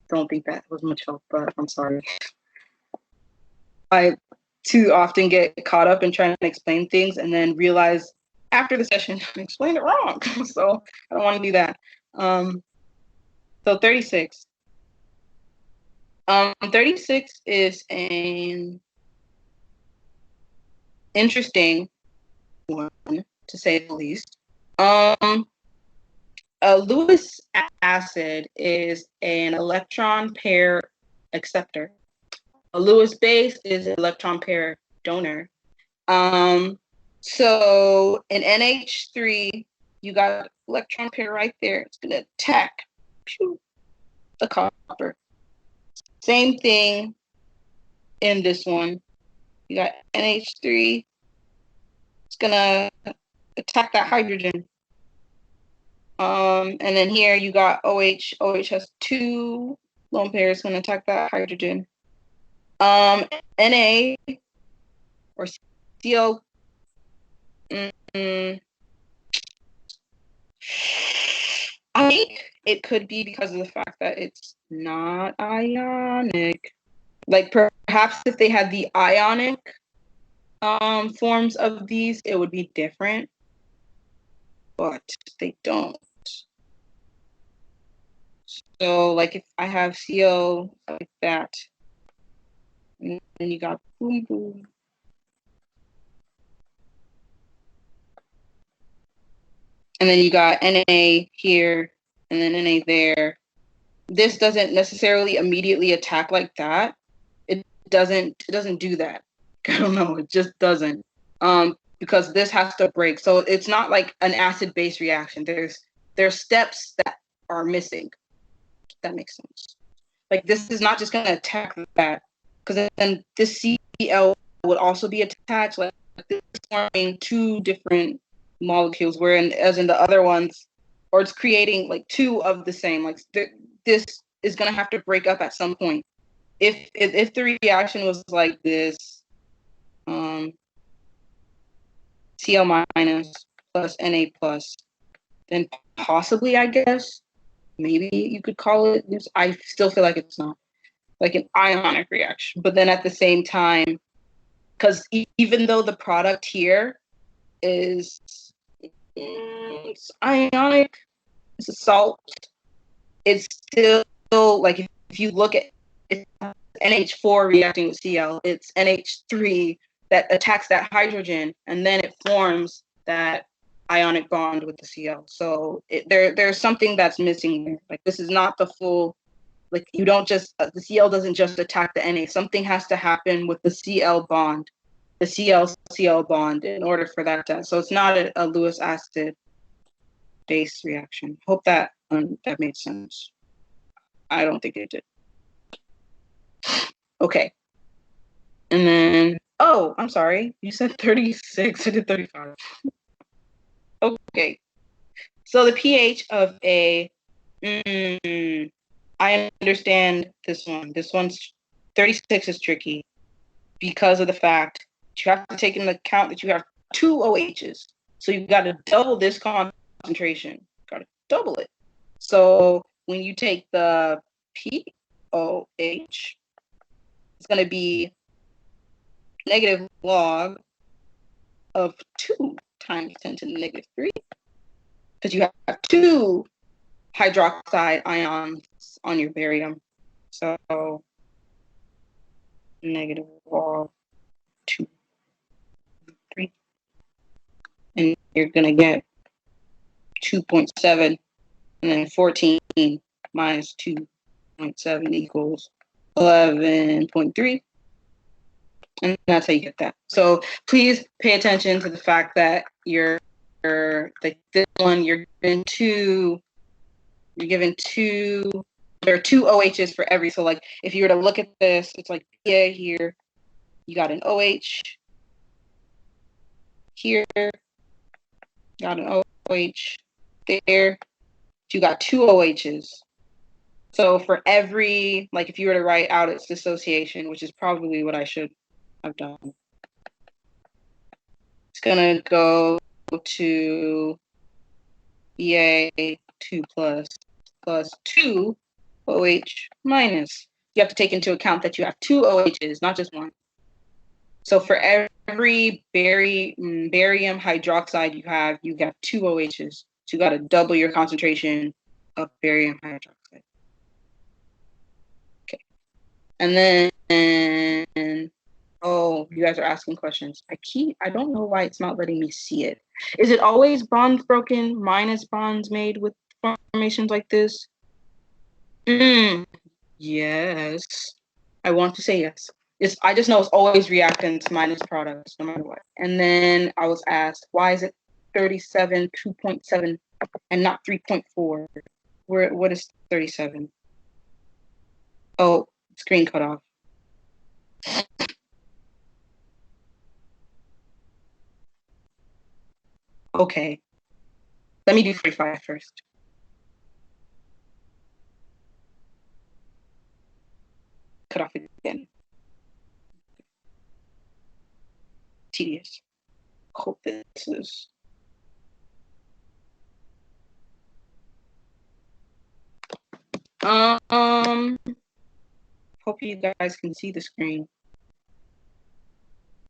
don't think that was much help, but I'm sorry. I too often get caught up in trying to explain things and then realize after the session I explained it wrong. So I don't want to do that. So 36. 36 is an interesting one, to say the least. A Lewis acid is an electron pair acceptor. A Lewis base is an electron pair donor. So in NH3, you got electron pair right there. It's going to attack the copper. Same thing in this one. You got NH3. It's going to attack that hydrogen. And then here you got OH. OH has 2 lone pairs. Going to attack that hydrogen. Na or CO. I think it could be because of the fact that it's not ionic. Like perhaps if they had the ionic forms of these, it would be different. But they don't. So like if I have CO like that, and then you got boom boom. And then you got Na here, and then Na there. This doesn't necessarily immediately attack like that. It doesn't do that. I don't know. It just doesn't. Because this has to break. So it's not like an acid-base reaction. There's steps that are missing. If that makes sense. Like this is not just going to attack that, because then this Cl would also be attached. Like this is forming 2 different molecules, as in the other ones, or it's creating like 2 of the same. Like this is going to have to break up at some point. If the reaction was like this, Cl minus plus Na plus, then possibly, I guess, maybe you could call it this. I still feel like it's not like an ionic reaction. But then at the same time, because even though the product here is it's ionic, it's a salt, it's still like if you look at NH4 reacting with Cl, it's NH3 that attacks that hydrogen, and then it forms that ionic bond with the Cl. So there's something that's missing there. Like this is not the full, like you don't just, the Cl doesn't just attack the Na. Something has to happen with the Cl bond, the Cl-Cl bond in order for that to, so it's not a Lewis acid base reaction. Hope that that made sense. I don't think it did. Okay. And then, oh, I'm sorry. You said 36. I did 35. Okay. So the pH of a, I understand this one. This one's 36 is tricky because of the fact that you have to take into account that you have 2 OHs. So you've got to double this concentration. Got to double it. So when you take the POH, it's going to be negative log of 2 times 10 to the negative 3, because you have 2 hydroxide ions on your barium. So negative log 2, 3. And you're going to get 2.7, and then 14 minus 2.7 equals 11.3. And that's how you get that. So please pay attention to the fact that you're like this one, you're given two, there are 2 OHs for every, so like if you were to look at this, it's like yeah, here, you got an OH, here, got an OH, there, you got 2 OHs. So for every, like if you were to write out its dissociation, which is probably what I should have done, it's gonna go to Ea2 plus 2 OH minus. You have to take into account that you have 2 OHs, not just one. So for every barium hydroxide you got 2 OHs. So you got to double your concentration of barium hydroxide. Okay. And then, oh, you guys are asking questions. I don't know why it's not letting me see it. Is it always bonds broken minus bonds made with formations like this? Yes. I want to say yes. I just know it's always reactants minus products, no matter what. And then I was asked, why is it 37, 2.7, and not 3.4? What is 37? Oh, screen cut off. Okay. Let me do 45 first. Cut off again. Tedious. Hope this is. Hope you guys can see the screen.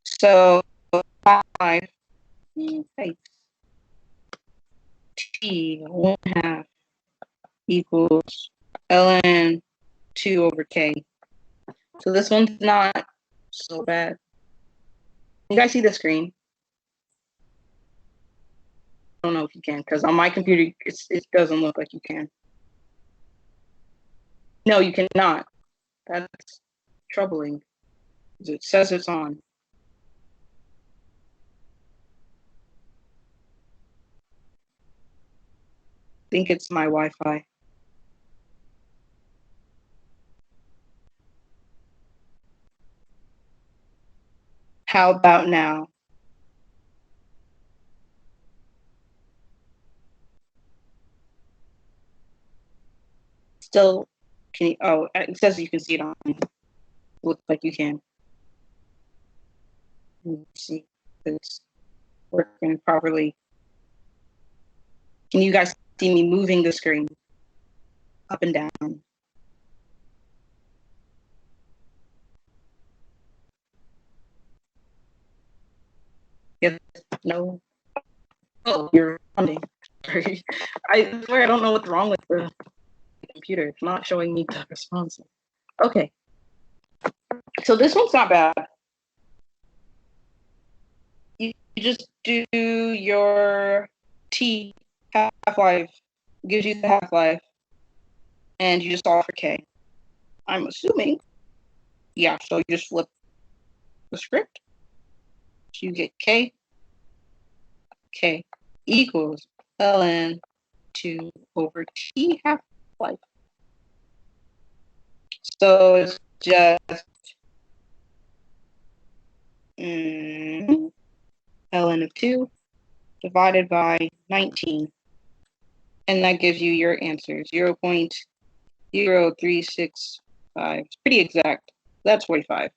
So 5 T 1/2 equals ln 2 over K. So this one's not so bad. You guys see the screen? I don't know if you can, because on my computer, it doesn't look like you can. No, you cannot. That's troubling. It says it's on. I think it's my Wi-Fi. How about now? Still, can you, oh, it says you can see it on. Looks like you can. Let me see if it's working properly. Can you guys see me moving the screen up and down? Yes, no. Oh, you're responding. Sorry. I swear I don't know what's wrong with the computer. It's not showing me the response. Okay. So this one's not bad. just do your T half-life, gives you the half-life, and you just solve for K. I'm assuming. Yeah, so you just flip the script. So you get K equals ln 2 over T half-life. So it's just ln of 2 divided by 19. And that gives you your answer, 0.0365. It's pretty exact. That's 45.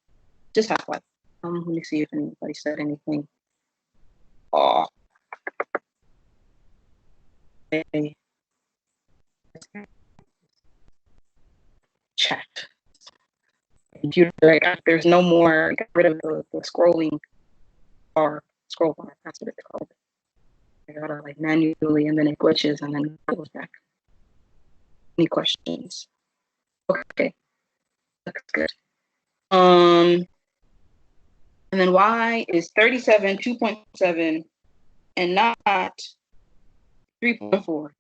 Just half-life. Let me see if anybody said anything. Oh. Okay. Chat. Computer, like, there's no more, got rid of the scrolling bar. Scroll bar, that's what it's called. I gotta like manually, and then it glitches, and then it goes back. Any questions? Okay, that's good. And then why is 37 2.7 and not 3.4?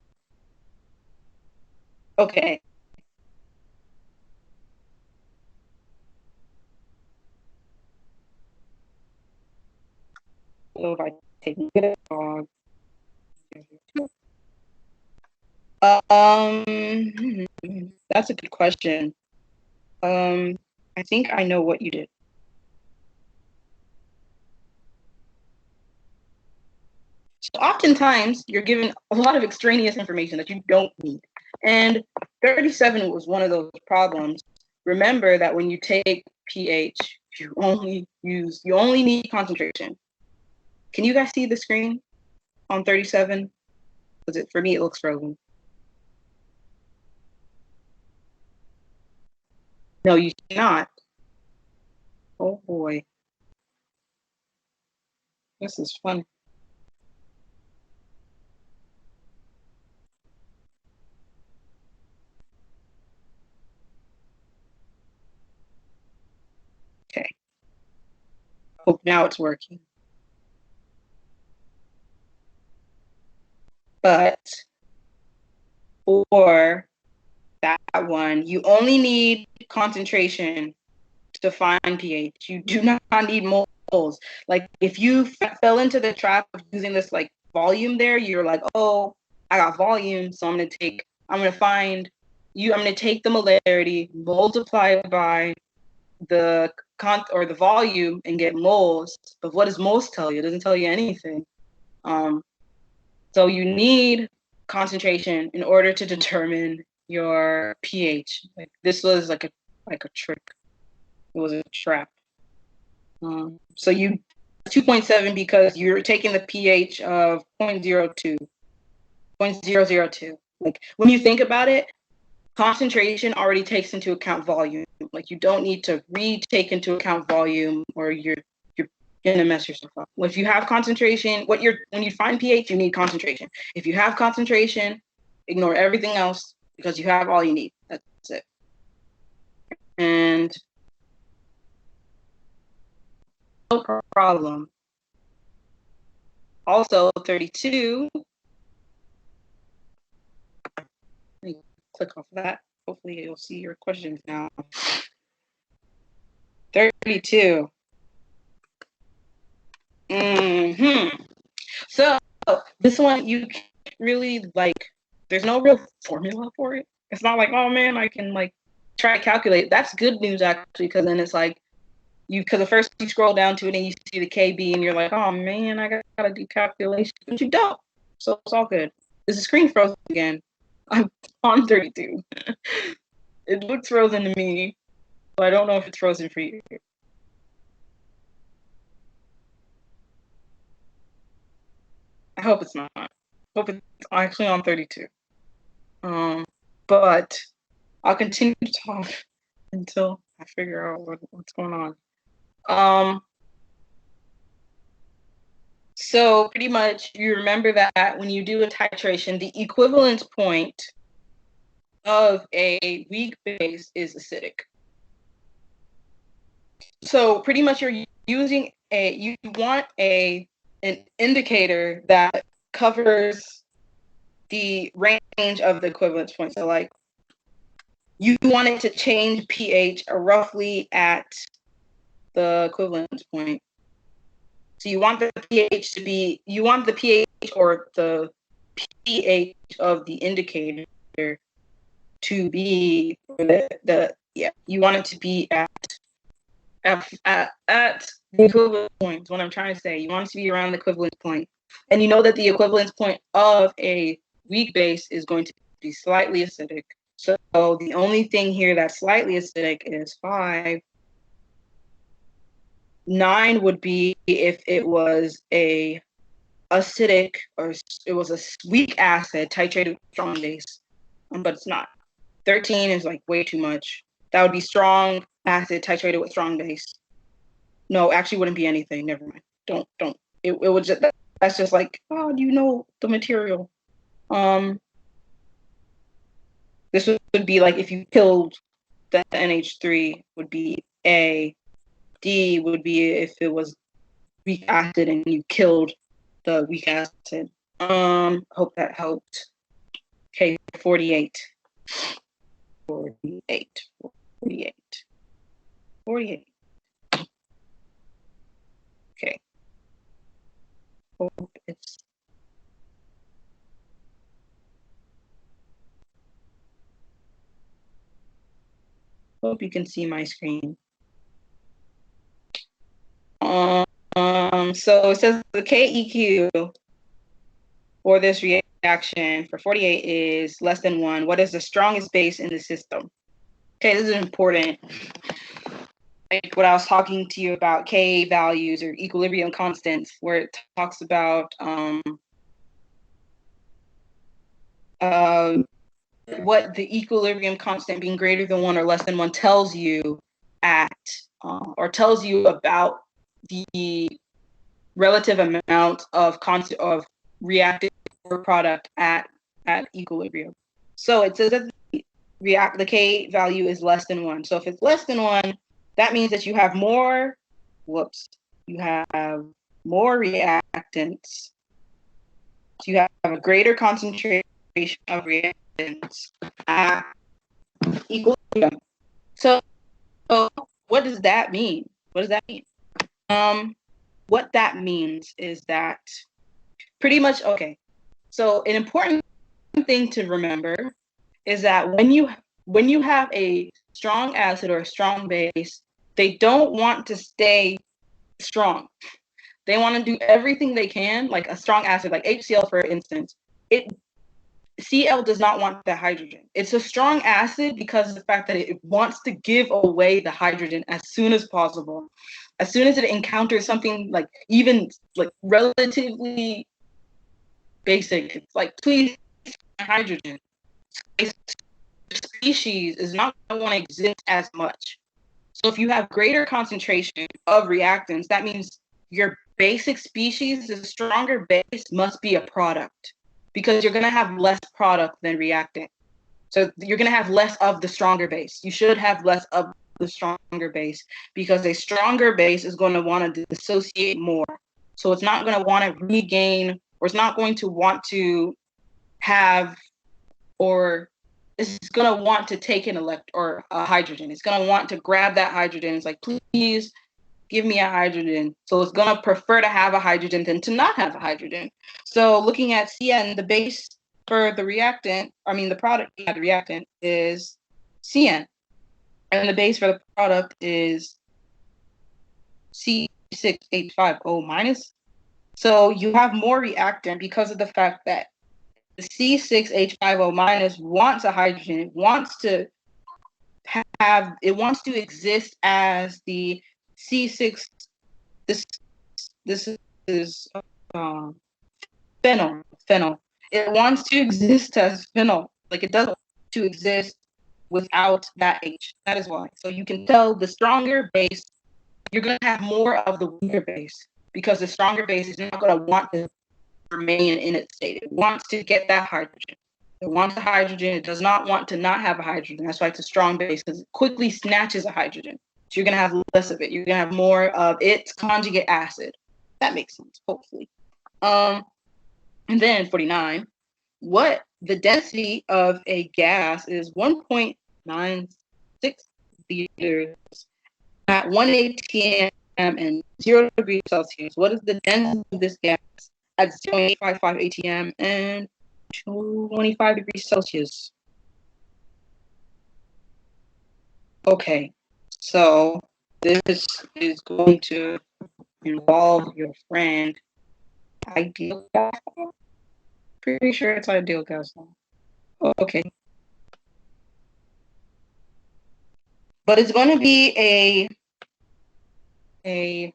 Okay. So if I take negative log, that's a good question. I think I know what you did. So oftentimes you're given a lot of extraneous information that you don't need. And 37 was one of those problems. Remember that when you take pH, you only need concentration. Can you guys see the screen on 37? Because for me, it looks frozen. No, you cannot. Oh boy. This is fun. Okay. Hope now it's working. But for that one, you only need concentration to find pH. You do not need moles. Like if you fell into the trap of using this like volume there, you're like, oh, I got volume, so I'm gonna take the molarity, multiply it by the the volume and get moles. But what does moles tell you? It doesn't tell you anything. So you need concentration in order to determine your pH. Like this was like a trick. It was a trap. So you 2.7 because you're taking the pH of 0.02, 0.002. Like when you think about it, concentration already takes into account volume. Like you don't need to retake into account volume, or you're gonna mess yourself up. If you have concentration, when you find pH, you need concentration. If you have concentration, ignore everything else because you have all you need. That's it. And no problem. Also, 32. Let me click off of that. Hopefully, you'll see your questions now. 32. So this one you can't really like. There's no real formula for it. It's not like, oh man, I can like try to calculate. That's good news actually, because then it's like because at first you scroll down to it and you see the KB and you're like, oh man, I gotta do calculation, but you don't. So it's all good. Is the screen frozen again? I'm on 32. It looks frozen to me, but I don't know if it's frozen for you. I hope it's not. I hope it's actually on 32. But I'll continue to talk until I figure out what's going on. So pretty much you remember that when you do a titration, the equivalence point of a weak base is acidic. So pretty much you're using you want a an indicator that covers the range of the equivalence point. So like you want it to change pH roughly at the equivalence point. So you want the pH to be, you want the pH or the pH of the indicator to be you want it to be at the equivalent point. What I'm trying to say, you want it to be around the equivalence point, and you know that the equivalence point of a weak base is going to be slightly acidic. So the only thing here that's slightly acidic is 5. 9 would be if it was a acidic or it was a weak acid titrated with strong base, but it's not. 13 is like way too much. That would be strong acid titrated with strong base. No, actually wouldn't be anything. Never mind. Don't. It would just, that's just like, oh, do you know the material? This would be like if you killed the NH3 would be A. D would be if it was weak acid and you killed the weak acid. Hope that helped. Okay, 48. 48. 48. 48. Okay. Hope it's hope you can see my screen. So it says the KEQ for this reaction for 48 is less than 1. What is the strongest base in the system? Okay, this is important. Like what I was talking to you about, K values or equilibrium constants, where it talks about what the equilibrium constant being greater than 1 or less than 1 tells you at, or tells you about the relative amount of reactive product at equilibrium. So it says that the K value is less than 1. So if it's less than 1, that means that you have more, you have more reactants. So you have a greater concentration of reactants at equilibrium. So what does that mean? What does that mean? What that means is that pretty much, okay, so an important thing to remember is that when you have a strong acid or a strong base, they don't want to stay strong. They want to do everything they can, like a strong acid, like HCl, for instance. Cl does not want the hydrogen. It's a strong acid because of the fact that it wants to give away the hydrogen as soon as possible. As soon as it encounters something like even like relatively basic, it's like, please, hydrogen. Species is not going to want to exist as much. So if you have greater concentration of reactants, that means your basic species, the stronger base, must be a product because you're going to have less product than reactant. So you're going to have less of the stronger base. You should have less of the stronger base because a stronger base is going to want to dissociate more. So it's not going to want to regain, or it's not going to want to have, or it's going to want to take an or a hydrogen. It's going to want to grab that hydrogen. It's like, please give me a hydrogen. So it's going to prefer to have a hydrogen than to not have a hydrogen. So looking at CN, the base for the reactant, the product, the reactant is CN. And the base for the product is C6H5O minus. So you have more reactant because of the fact that the C6H5O minus wants a hydrogen. It wants to exist as the C6. This is phenyl. It wants to exist as phenyl. Like it doesn't want to exist without that H. That is why. So you can tell the stronger base, you're going to have more of the weaker base because the stronger base is not going to want to remain in its state. It wants to get that hydrogen. It wants a hydrogen. It does not want to not have a hydrogen. That's why it's a strong base, because it quickly snatches a hydrogen. So you're going to have less of it. You're going to have more of its conjugate acid. That makes sense, hopefully. And then 49, what the density of a gas is 1.96 liters at 1 atm and 0 degrees Celsius. What is the density of this gas at 0.855 atm and 25 degrees Celsius? Okay, so this is going to involve your friend Ideal Gas. Pretty sure it's Ideal Gas. Okay. But it's going to be a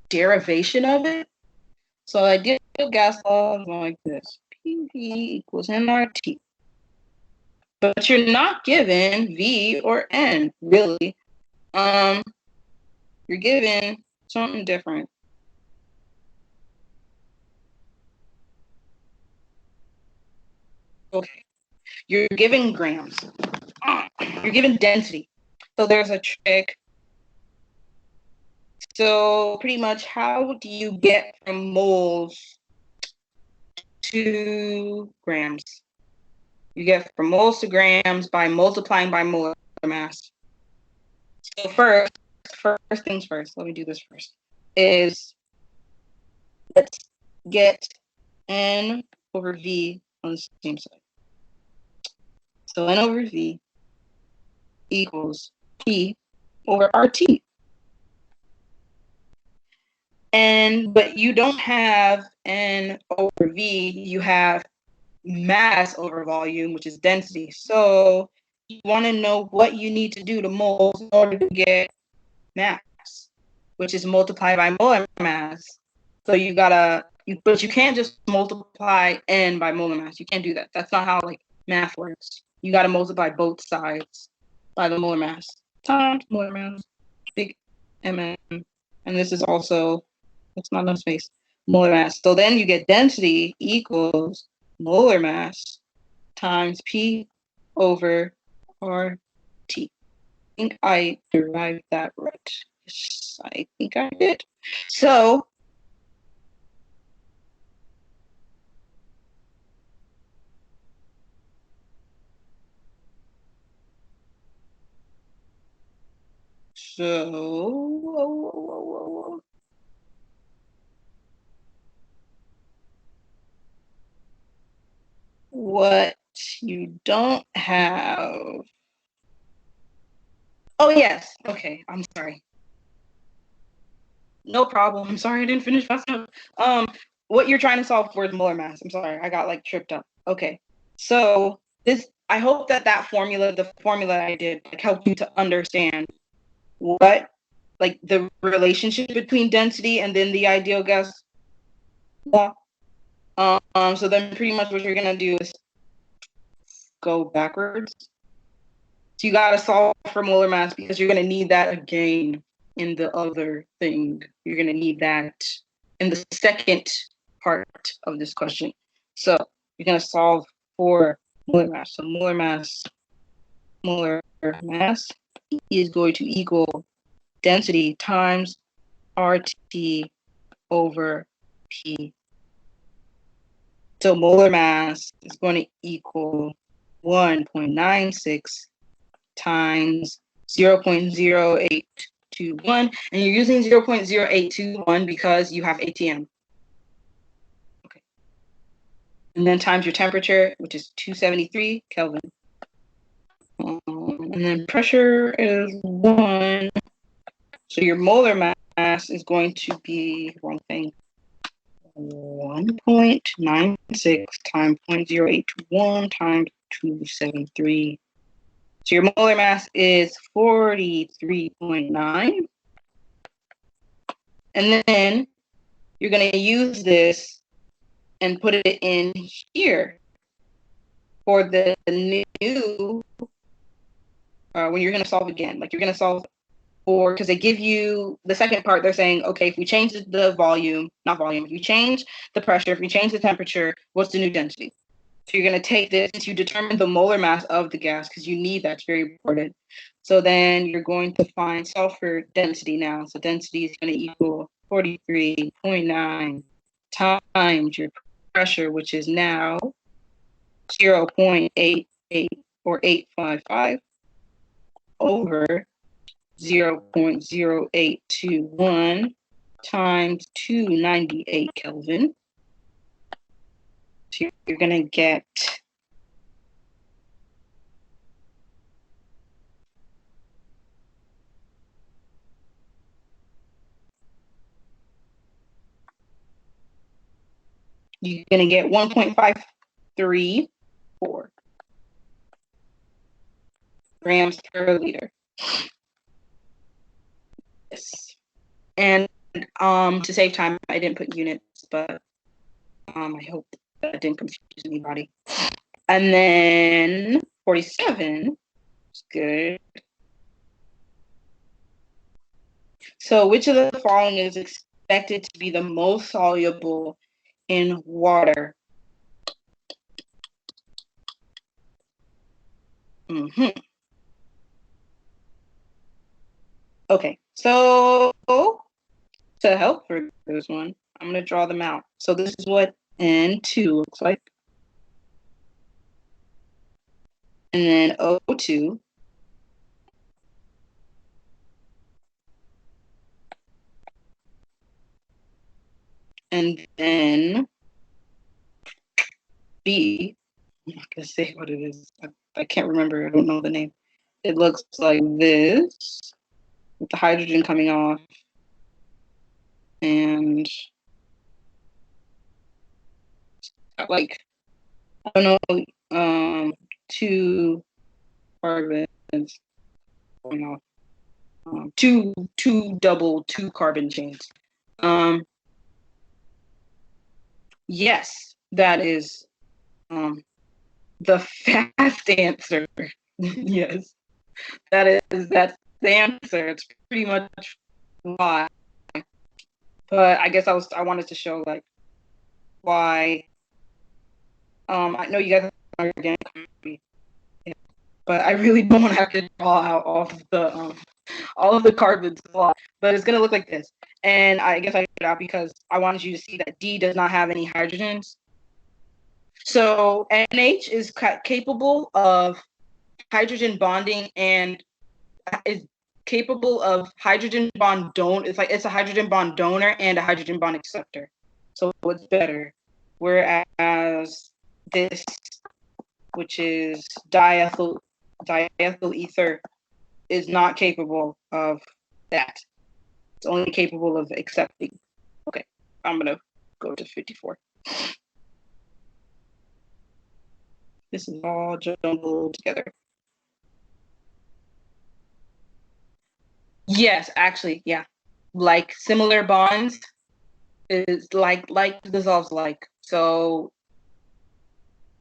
derivation of it. So ideal gas law is like this. PV equals nRT. But you're not given V or N, really. You're given something different. Okay. You're given grams. You're given density. So there's a trick. So pretty much, how do you get from moles to grams? You get from moles to grams by multiplying by molar mass. So first things first, let me do this first, is let's get N over V on the same side. So N over V equals P over RT. But you don't have N over V, you have mass over volume, which is density. So you want to know what you need to do to moles in order to get mass, which is multiplied by molar mass. So you gotta, but you can't just multiply N by molar mass. You can't do that. That's not how like math works. You gotta multiply both sides by the molar mass times molar mass, big MM, and this is also, it's not enough space, molar mass. So then you get density equals molar mass times P over RT. I think I derived that right. Yes, I think I did. So what you don't have. Oh, yes. Okay. I'm sorry. No problem. I'm sorry I didn't finish fast enough. What you're trying to solve for is molar mass. I'm sorry. I got like tripped up. Okay. So I hope that formula, the formula I did, like helped you to understand what, like the relationship between density and then the ideal gas law. So then pretty much what you're gonna do is go backwards. So you gotta solve for molar mass because you're gonna need that again in the other thing. You're gonna need that in the second part of this question. So you're gonna solve for molar mass. So molar mass is going to equal density times RT over P. So molar mass is going to equal 1.96 times 0.0821, and you're using 0.0821 because you have ATM. Okay. And then times your temperature, which is 273 Kelvin. And then pressure is 1. So your molar mass is going to be, wrong thing, 1.96 times 0.0821 times 273. So your molar mass is 43.9. And then you're going to use this and put it in here for the new, when you're going to solve again. Like you're going to solve for, because they give you the second part, they're saying, okay, if we change the volume, not volume, if we change the pressure, if we change the temperature, what's the new density? So you're going to take this to determine the molar mass of the gas because you need that's very important. So then you're going to find sulfur density now. So density is going to equal 43.9 times your pressure, which is now 0.88 or 855 over 0.0821 times 298 Kelvin. So you're going to get you're going to get 1.534 grams per liter. Yes. And to save time, I didn't put units, but I hope that didn't confuse anybody. And then 47 is good. So which of the following is expected to be the most soluble in water? Okay, so to help for this one, I'm going to draw them out. So this is what N2 looks like. And then O2. And then B. I'm not going to say what it is. I can't remember. I don't know the name. It looks like this with the hydrogen coming off. And like, I don't know, 2 carbons going off. Two double 2 carbon chains. Yes, that is the fast answer. Yes, that's the answer. It's pretty much why. But I guess I wanted to show like why. I know you guys are again, but I really don't want to have to draw out all of the carbons a lot. But it's gonna look like this. And I guess I did it out because I wanted you to see that D does not have any hydrogens. So NH is capable of hydrogen bonding and is capable of hydrogen bond it's a hydrogen bond donor and a hydrogen bond acceptor. So it's better. Whereas this, which is diethyl ether, is not capable of that. It's only capable of accepting. Okay, I'm gonna go to 54. This is all jumbled together. Yes, actually, yeah. Like similar bonds is like dissolves like. So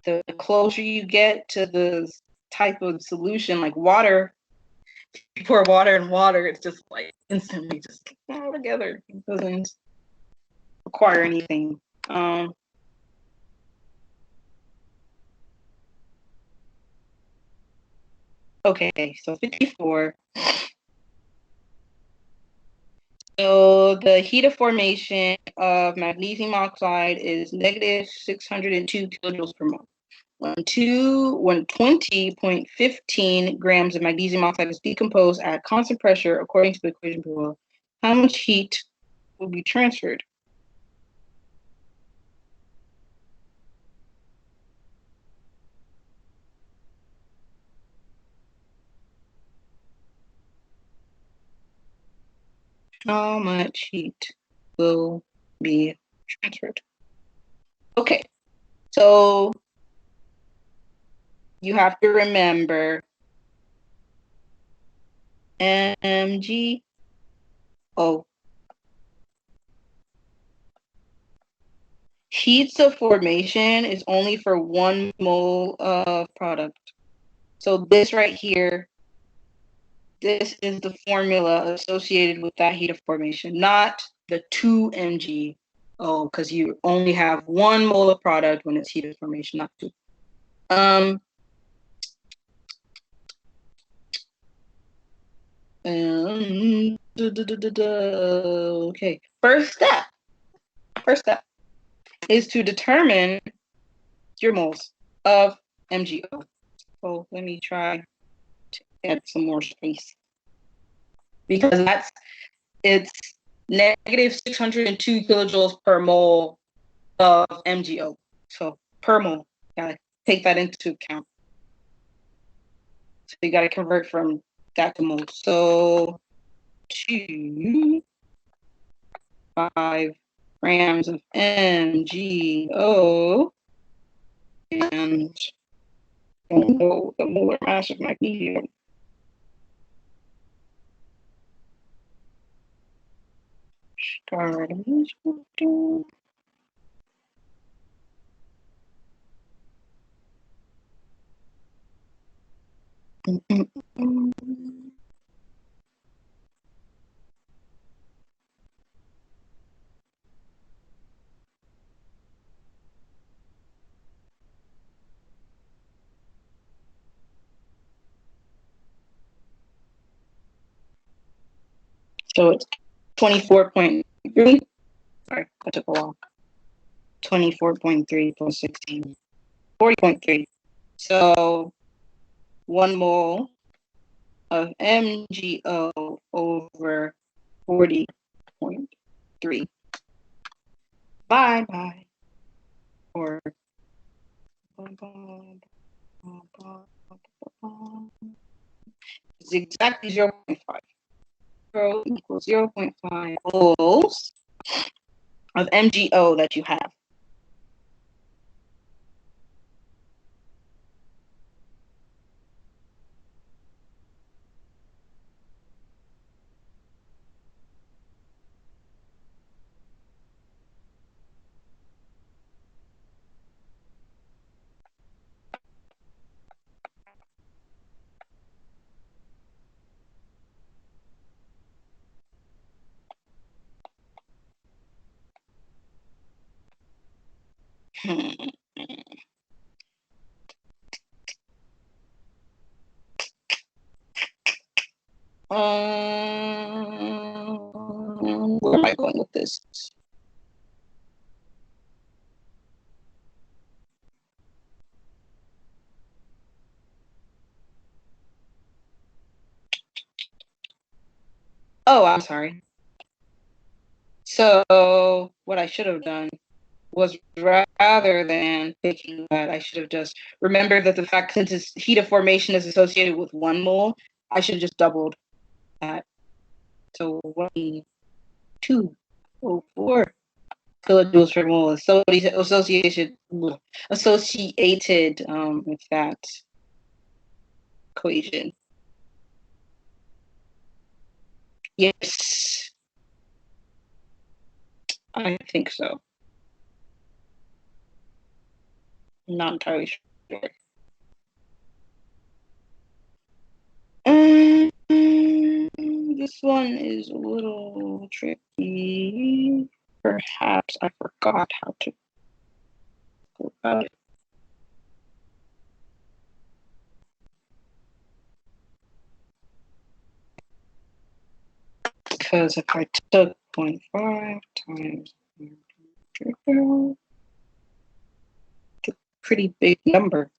the closer you get to the type of solution, like water, if you pour water in water, it's just like instantly just all together. It doesn't require anything. Okay, so 54. So the heat of formation of magnesium oxide is negative 602 kilojoules per mole. When 20.15 grams of magnesium oxide is decomposed at constant pressure, according to the equation below, how much heat will be transferred? How much heat will be transferred? Okay, so you have to remember MgO. Heats of formation is only for 1 mole of product. So this right here, this is the formula associated with that heat of formation, not the 2 mg. Oh, because you only have 1 mole of product when it's heat of formation, not 2. Okay. First step is to determine your moles of MgO. So let me try to add some more space because it's negative 602 kilojoules per mole of MgO. So per mole, gotta take that into account. So you gotta convert from that to moles. So 5 grams of MgO and don't know the molar mass of magnesium. Start. So it's 24.3. Sorry, that took a while. 24.3 plus 16. 40.3. So 1 mole of MgO over 40.3. Bye. Or it's exactly 0.5. Zero equals 0.5 moles of MgO that you have. Where am I going with this? Oh, I'm sorry. So what I should have done was rather than picking that, I should have just remembered that the fact since its heat of formation is associated with 1 mole, I should have just doubled that. So 204 kilojoules per mole associated with that equation. Yes, I think so. I'm not entirely sure. This one is a little tricky. Perhaps I forgot how to go about it. Because if I took 0.5 times it's a pretty big number.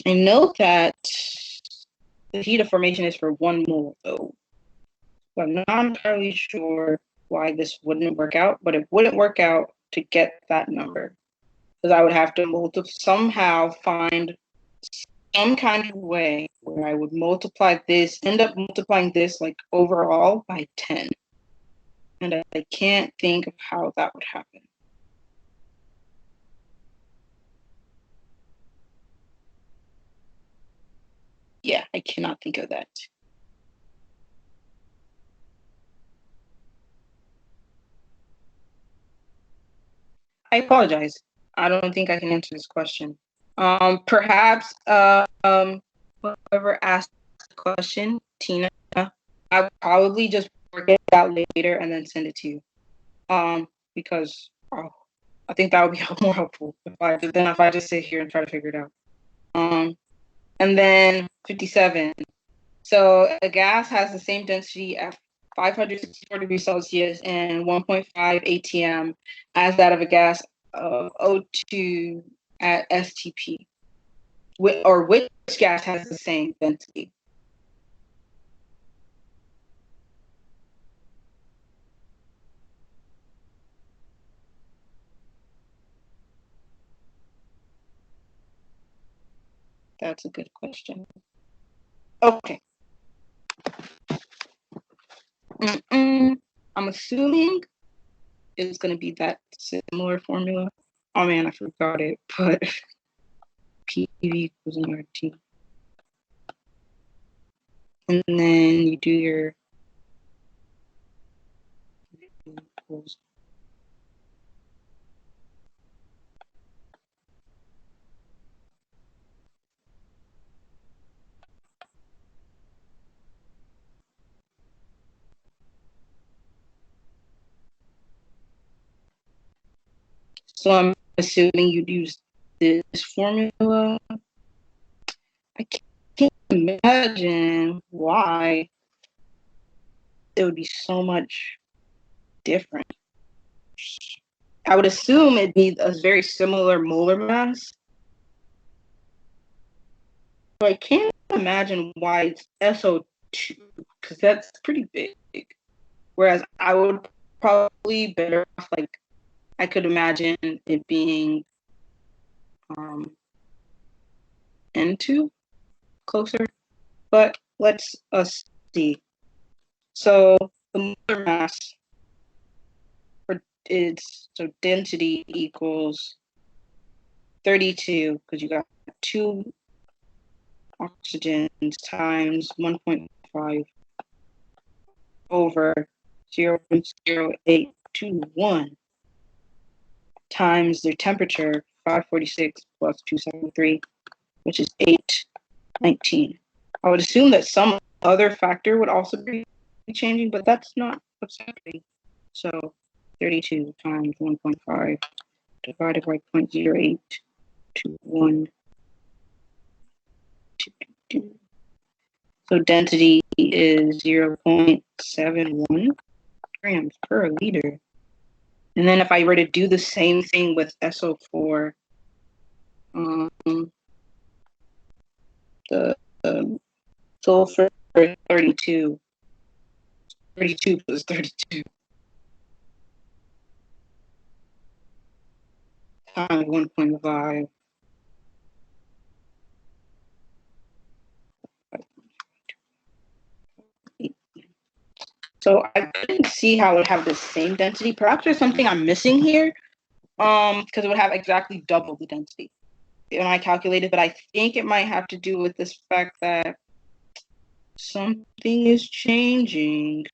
I know that the heat of formation is for 1 mole, though. So I'm not entirely sure why this wouldn't work out, but it wouldn't work out to get that number. Because I would have to somehow find some kind of way where I would end up multiplying this like overall by 10. And I can't think of how that would happen. Yeah, I cannot think of that. I apologize. I don't think I can answer this question. Perhaps whoever asked the question, Tina, I would probably just work it out later and then send it to you. Because I think that would be more helpful if I just sit here and try to figure it out. And then 57. So a gas has the same density at 564 degrees Celsius and 1.5 atm as that of a gas of O2 at STP. Or which gas has the same density? That's a good question. Okay. I'm assuming it's going to be that similar formula. Oh man, I forgot it, but PV equals RT. And then you do your equals. So I'm assuming you'd use this formula. I can't imagine why it would be so much different. I would assume it'd be a very similar molar mass. So I can't imagine why it's SO2, because that's pretty big. Whereas I would probably better off, like, I could imagine it being N2 closer, but let's see. So the molar mass is, so density equals 32, because you got 2 oxygens times 1.5 over 0.0821 times their temperature, 546 plus 273, which is 819. I would assume that some other factor would also be changing, but that's not what's happening. So 32 times 1.5 divided by 0.0821. So density is 0.71 grams per liter. And then if I were to do the same thing with SO4, the sulfur 32 plus 32 times 1.5. So I couldn't see how it would have the same density. Perhaps there's something I'm missing here, because it would have exactly double the density when I calculated, but I think it might have to do with this fact that something is changing.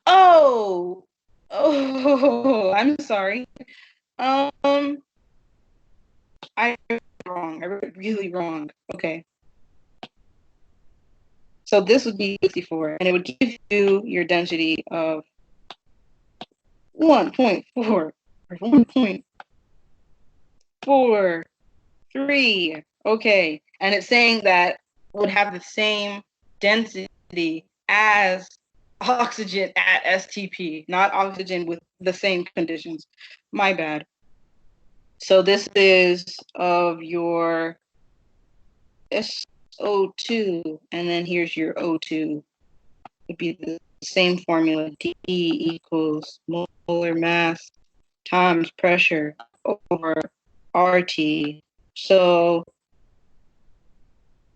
Oh, I'm sorry. I read wrong. I read really wrong. Okay. So this would be 54, and it would give you your density of 1.4 or 1.43. Okay. And it's saying that would have the same density as oxygen at STP, not oxygen with the same conditions. My bad. So this is of your SO2, and then here's your O2. Would be the same formula. D equals molar mass times pressure over RT. So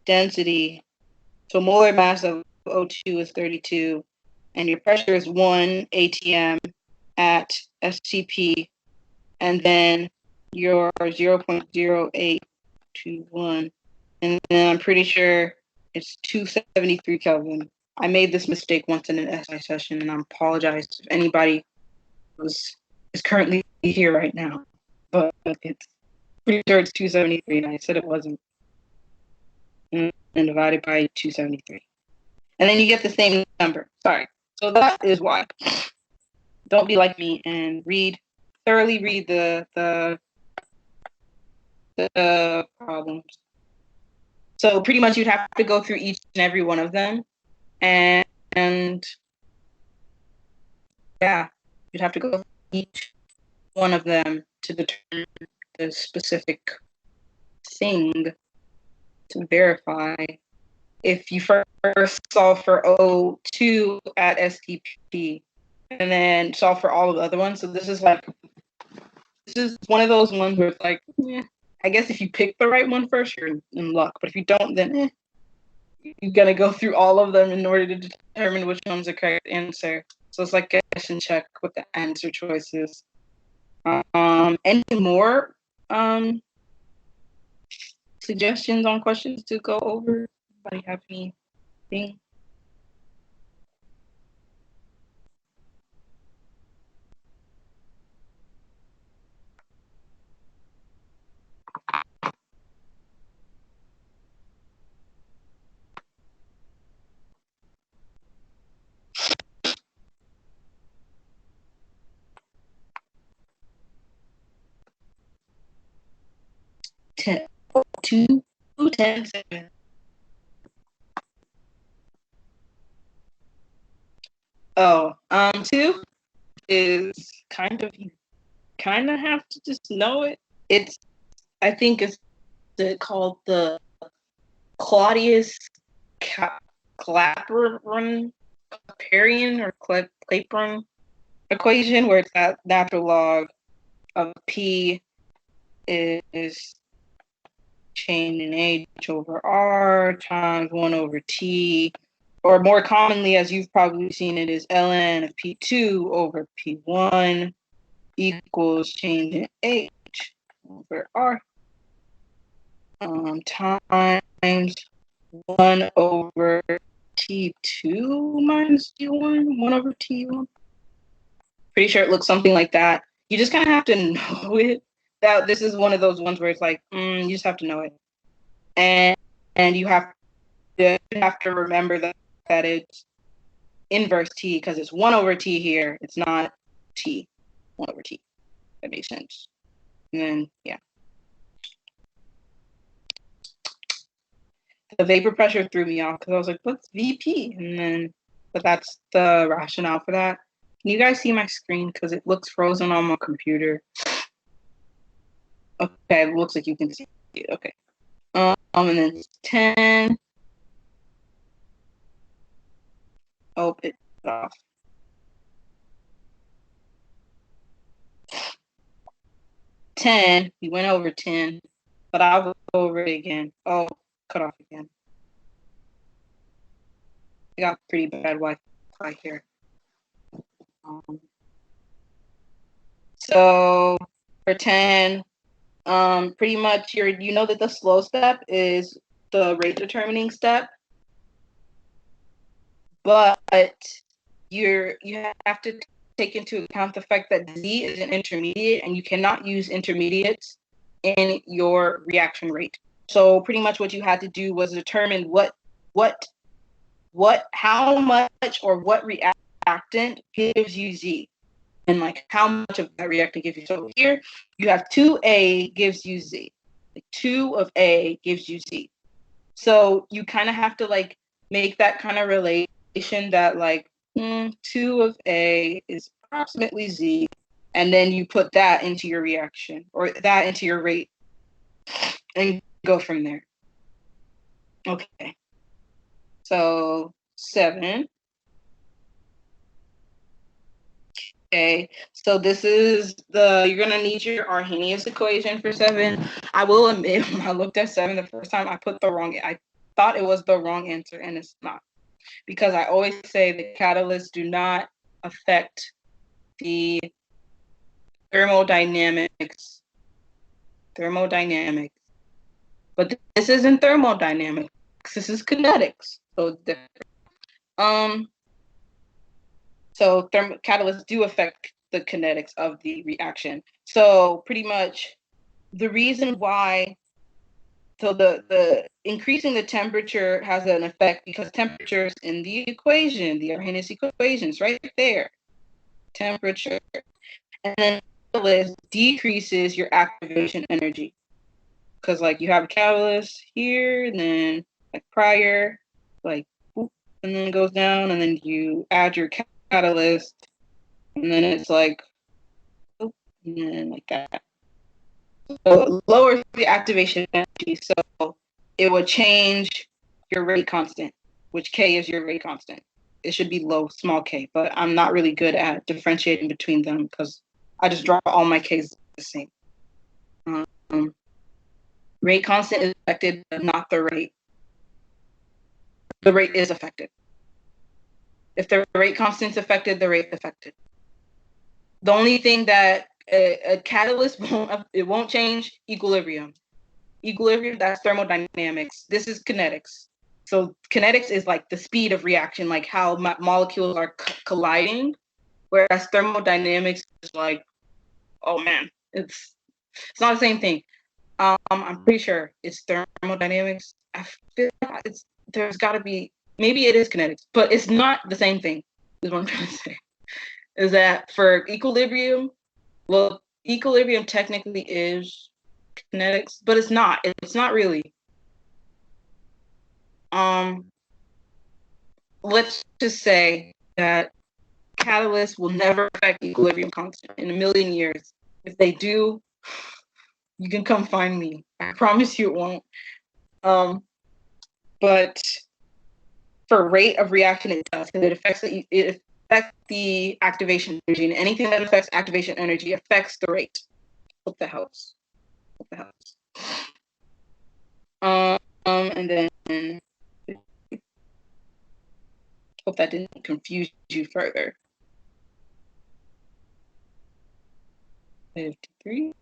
density, so molar mass of O2 is 32, and your pressure is 1 atm at STP, and then your 0.0821, and then I'm pretty sure it's 273 Kelvin. I made this mistake once in an SI session, and I apologize if anybody was is currently here right now, but it's pretty sure it's 273, and I said it wasn't. And divided by 273. And then you get the same number. Sorry. So that is why. Don't be like me and thoroughly read the problems. So pretty much you'd have to go through each and every one of them. And yeah, you'd have to go through each one of them to determine the specific thing to verify. If you first solve for O2 at STP and then solve for all of the other ones. So this is one of those ones where it's like, I guess if you pick the right one first, you're in luck. But if you don't, then you're going to go through all of them in order to determine which one's the correct answer. So it's like guess and check with the answer choices. Any more suggestions on questions to go over? Anybody have anything? Ten, 2, 10, 7. Oh, 2 is kind of, you kind of have to just know it. I think it's called the Claudius Clapeyron or Clapeyron equation, where it's that natural log of P is change in H over R times 1 over T, or more commonly, as you've probably seen it, is ln of P2 over P1 equals change in H over R times 1 over T2 minus T1, 1 over T1. Pretty sure it looks something like that. You just kind of have to know it. That this is one of those ones where it's like, you just have to know it. And you have to remember that it's inverse T because it's 1 over T here. It's not T, 1 over T. That makes sense. And then, yeah. The vapor pressure threw me off because I was like, what's VP? But that's the rationale for that. Can you guys see my screen? Because it looks frozen on my computer. Okay, it looks like you can see it. Okay. And then 10. Oh, it's off. 10. We went over 10, but I'll go over it again. Oh, cut off again. I got pretty bad Wi-Fi here. So for 10, pretty much you know that the slow step is the rate determining step, but you have to take into account the fact that Z is an intermediate and you cannot use intermediates in your reaction rate. So pretty much what you had to do was determine how much or what reactant gives you Z, and like how much of that reactant gives you. So here you have 2A gives you Z. Like 2 of A gives you Z. So you kind of have to like make that kind of relation that like 2 of A is approximately Z, and then you put that into your reaction or that into your rate and go from there. Okay. So 7. Okay, so this is you're gonna need your Arrhenius equation for 7. I will admit, when I looked at 7 the first time, I thought it was the wrong answer, and it's not. Because I always say that catalysts do not affect the thermodynamics. But this isn't thermodynamics. This is kinetics. So it's different. So catalysts do affect the kinetics of the reaction. So pretty much the reason why, so the increasing the temperature has an effect because temperatures in the equation, the Arrhenius equations right there, temperature, and then catalyst decreases your activation energy. Because like you have a catalyst here, and then like prior, like whoop, and then it goes down, and then you add your catalyst, and then it's like whoop, and then like that. So it lowers the activation energy, so it would change your rate constant, which K is your rate constant. It should be low, small k, but I'm not really good at differentiating between them because I just draw all my k's the same. Rate constant is affected, but not the rate. The rate is affected. If the rate constant is affected, the rate is affected. The only thing that a catalyst won't change equilibrium. Equilibrium, that's thermodynamics. This is kinetics. So kinetics is like the speed of reaction, like how molecules are colliding, whereas thermodynamics is like, oh man, it's not the same thing. I'm pretty sure it's thermodynamics. I feel like there's got to be, maybe it is kinetics, but it's not the same thing. Is what I'm trying to say. Is that for equilibrium? Well, equilibrium technically is kinetics, but it's not. It's not really. Let's just say that catalysts will never affect equilibrium constant in a million years. If they do, you can come find me. I promise you it won't. But for rate of reaction, it does, because it affects the activation energy, and anything that affects activation energy affects the rate. Hope that helps. And then hope that didn't confuse you further. 53.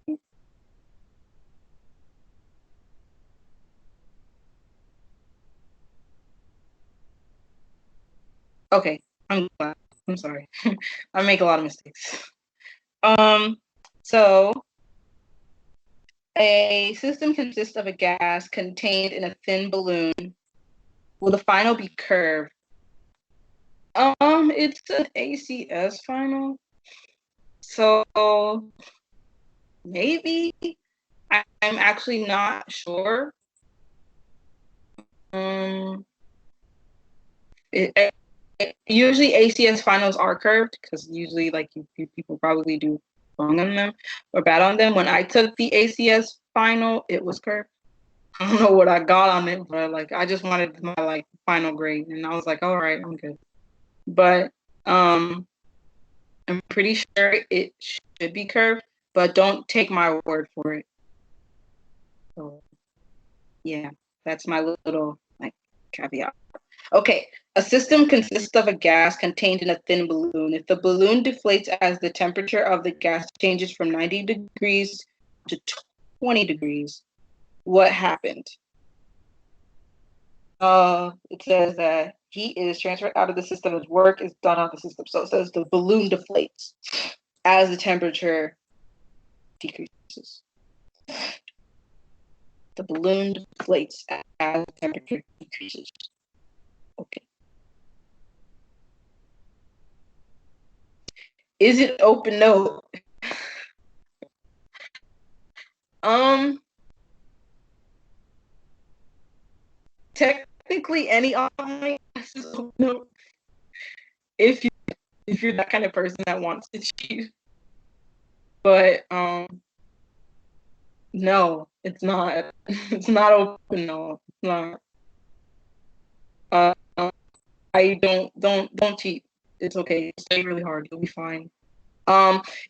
Okay, I'm glad. I'm sorry. I make a lot of mistakes. So a system consists of a gas contained in a thin balloon. Will the final be curved? It's an ACS final. So maybe. I'm actually not sure. Usually ACS finals are curved because usually like people probably do wrong on them or bad on them. When I took the ACS final, it was curved. I don't know what I got on it, but like I just wanted my like final grade, and I was like, all right, I'm good. But I'm pretty sure it should be curved, but don't take my word for it. So yeah, that's my little like caveat. Okay, a system consists of a gas contained in a thin balloon. If the balloon deflates as the temperature of the gas changes from 90 degrees to 20 degrees, what happened? It says that heat is transferred out of the system as work is done on the system. So it says the balloon deflates as the temperature decreases. The balloon deflates as the temperature decreases. Okay. Is it open note? Technically any online class is open note. If you're that kind of person that wants to cheat. But no, it's not. It's not open note. It's not. I don't cheat. It's okay. Stay really hard. You'll be fine.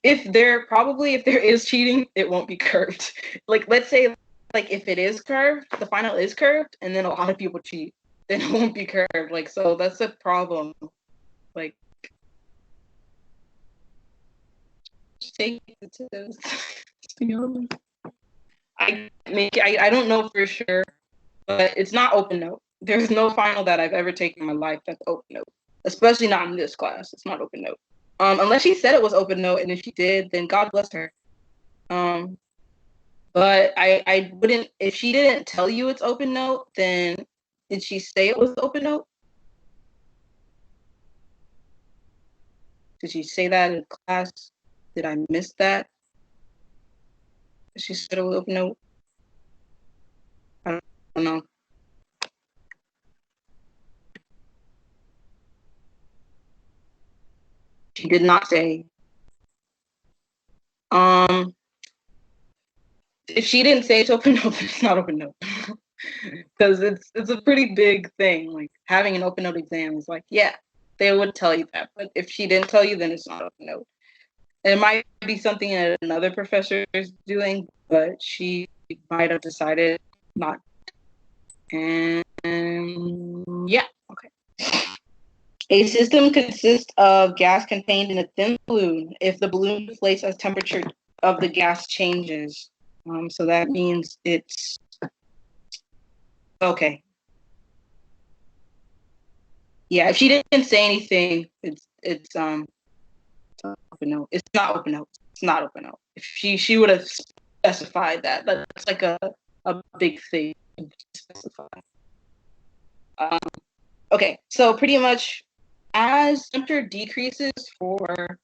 If there is cheating, it won't be curved. Like let's say like if it is curved, the final is curved, and then a lot of people cheat, then it won't be curved. Like so that's a problem. Like take it to be honest. I don't know for sure, but it's not open note. There's no final that I've ever taken in my life that's open note, especially not in this class. It's not open note. Unless she said it was open note, and if she did, then God bless her. But I wouldn't, if she didn't tell you it's open note, then did she say it was open note? Did she say that in class? Did I miss that? She said it was open note. I don't know. She did not say. If she didn't say it's open note, it's not open note. Because it's a pretty big thing. Like having an open note exam is like, yeah, they would tell you that. But if she didn't tell you, then it's not open note. And it might be something that another professor is doing, but she might have decided not. And yeah, okay. A system consists of gas contained in a thin balloon if the balloon deflates as temperature of the gas changes. So that means it's okay. Yeah, if she didn't say anything, it's open note. It's not open note. It's not open note. If she would have specified that. That's like a big thing to specify. Okay, so pretty much as temperature decreases for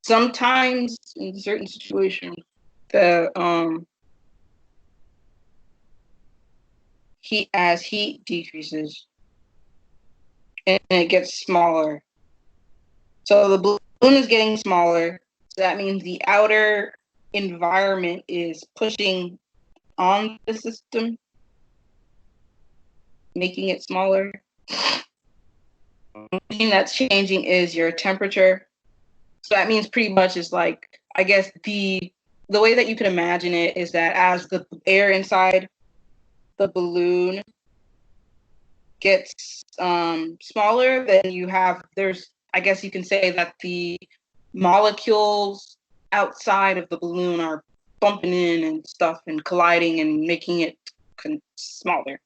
sometimes in certain situations the heat decreases and it gets smaller. So the balloon is getting smaller. So that means the outer environment is pushing on the system, making it smaller. The thing that's changing is your temperature. So that means pretty much is like, I guess the way that you can imagine it is that as the air inside the balloon gets smaller, then I guess you can say that the molecules outside of the balloon are bumping in and stuff and colliding and making it smaller.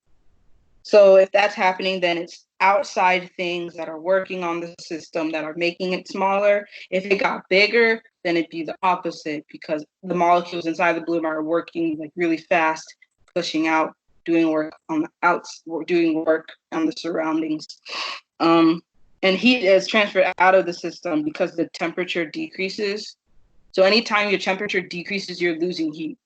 So if that's happening, then it's outside things that are working on the system that are making it smaller. If it got bigger, then it'd be the opposite because the molecules inside the balloon are working like really fast, pushing out, doing work on the outs, doing work on the surroundings. And heat is transferred out of the system because the temperature decreases. So anytime your temperature decreases, you're losing heat.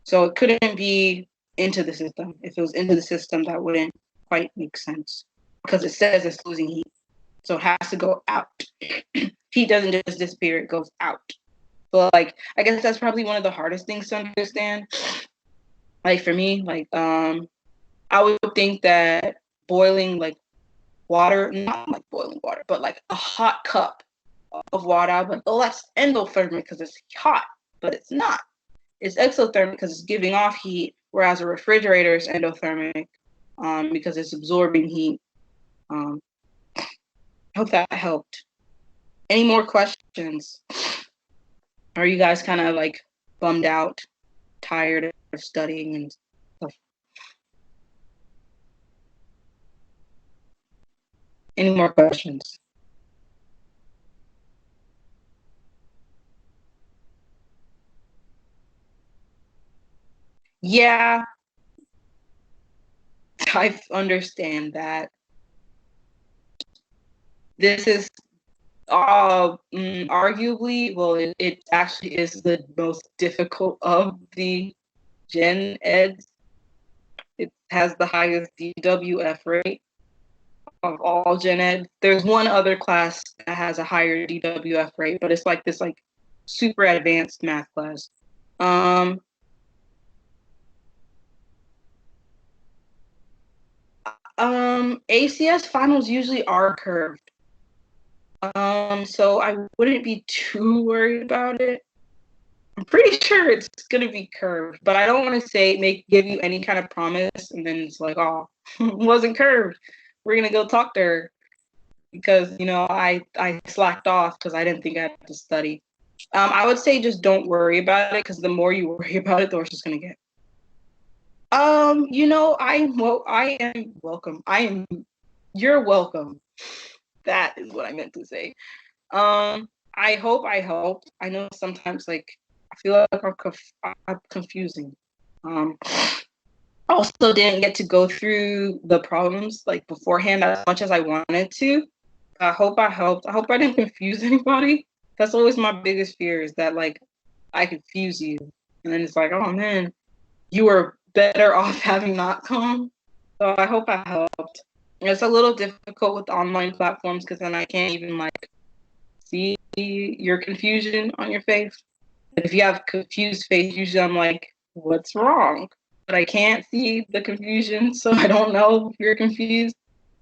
So it couldn't be into the system. If it was into the system, that wouldn't quite make sense because it says it's losing heat. So it has to go out. Heat doesn't just disappear, it goes out. But like, I guess that's probably one of the hardest things to understand. Like for me, like I would think that boiling like water, not like boiling water, but like a hot cup of water, I'd be like, oh, that's endothermic because it's hot, but it's not. It's exothermic because it's giving off heat, whereas a refrigerator is endothermic because it's absorbing heat. Hope that helped. Any more questions? Are you guys kind of like bummed out, tired of studying and stuff? Any more questions? Yeah, I understand that. This is arguably, well, it actually is the most difficult of the gen eds. It has the highest DWF rate of all gen ed. There's one other class that has a higher DWF rate, but it's like this like super advanced math class. ACS finals usually are curved. So I wouldn't be too worried about it. I'm pretty sure it's gonna be curved, but I don't want to give you any kind of promise, and then it's like, oh, it wasn't curved. We're gonna go talk to her because I slacked off because I didn't think I had to study. I would say just don't worry about it because the more you worry about it, the worse it's gonna get. I am welcome. I am You're welcome. That is what I meant to say. I hope I helped. I know sometimes like I feel like I'm confusing. Um, also didn't get to go through the problems like beforehand as much as I wanted to. I hope I helped. I hope I didn't confuse anybody. That's always my biggest fear is that like I confuse you. And then it's like, oh man, you were better off having not come. So I hope I helped. It's a little difficult with online platforms because then I can't even like see your confusion on your face. If you have confused face, usually I'm like, what's wrong? But I can't see the confusion, so I don't know if you're confused.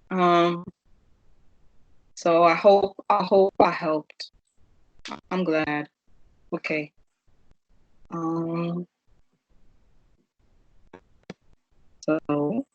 Um, so I hope I helped. I'm glad. Okay. Um, so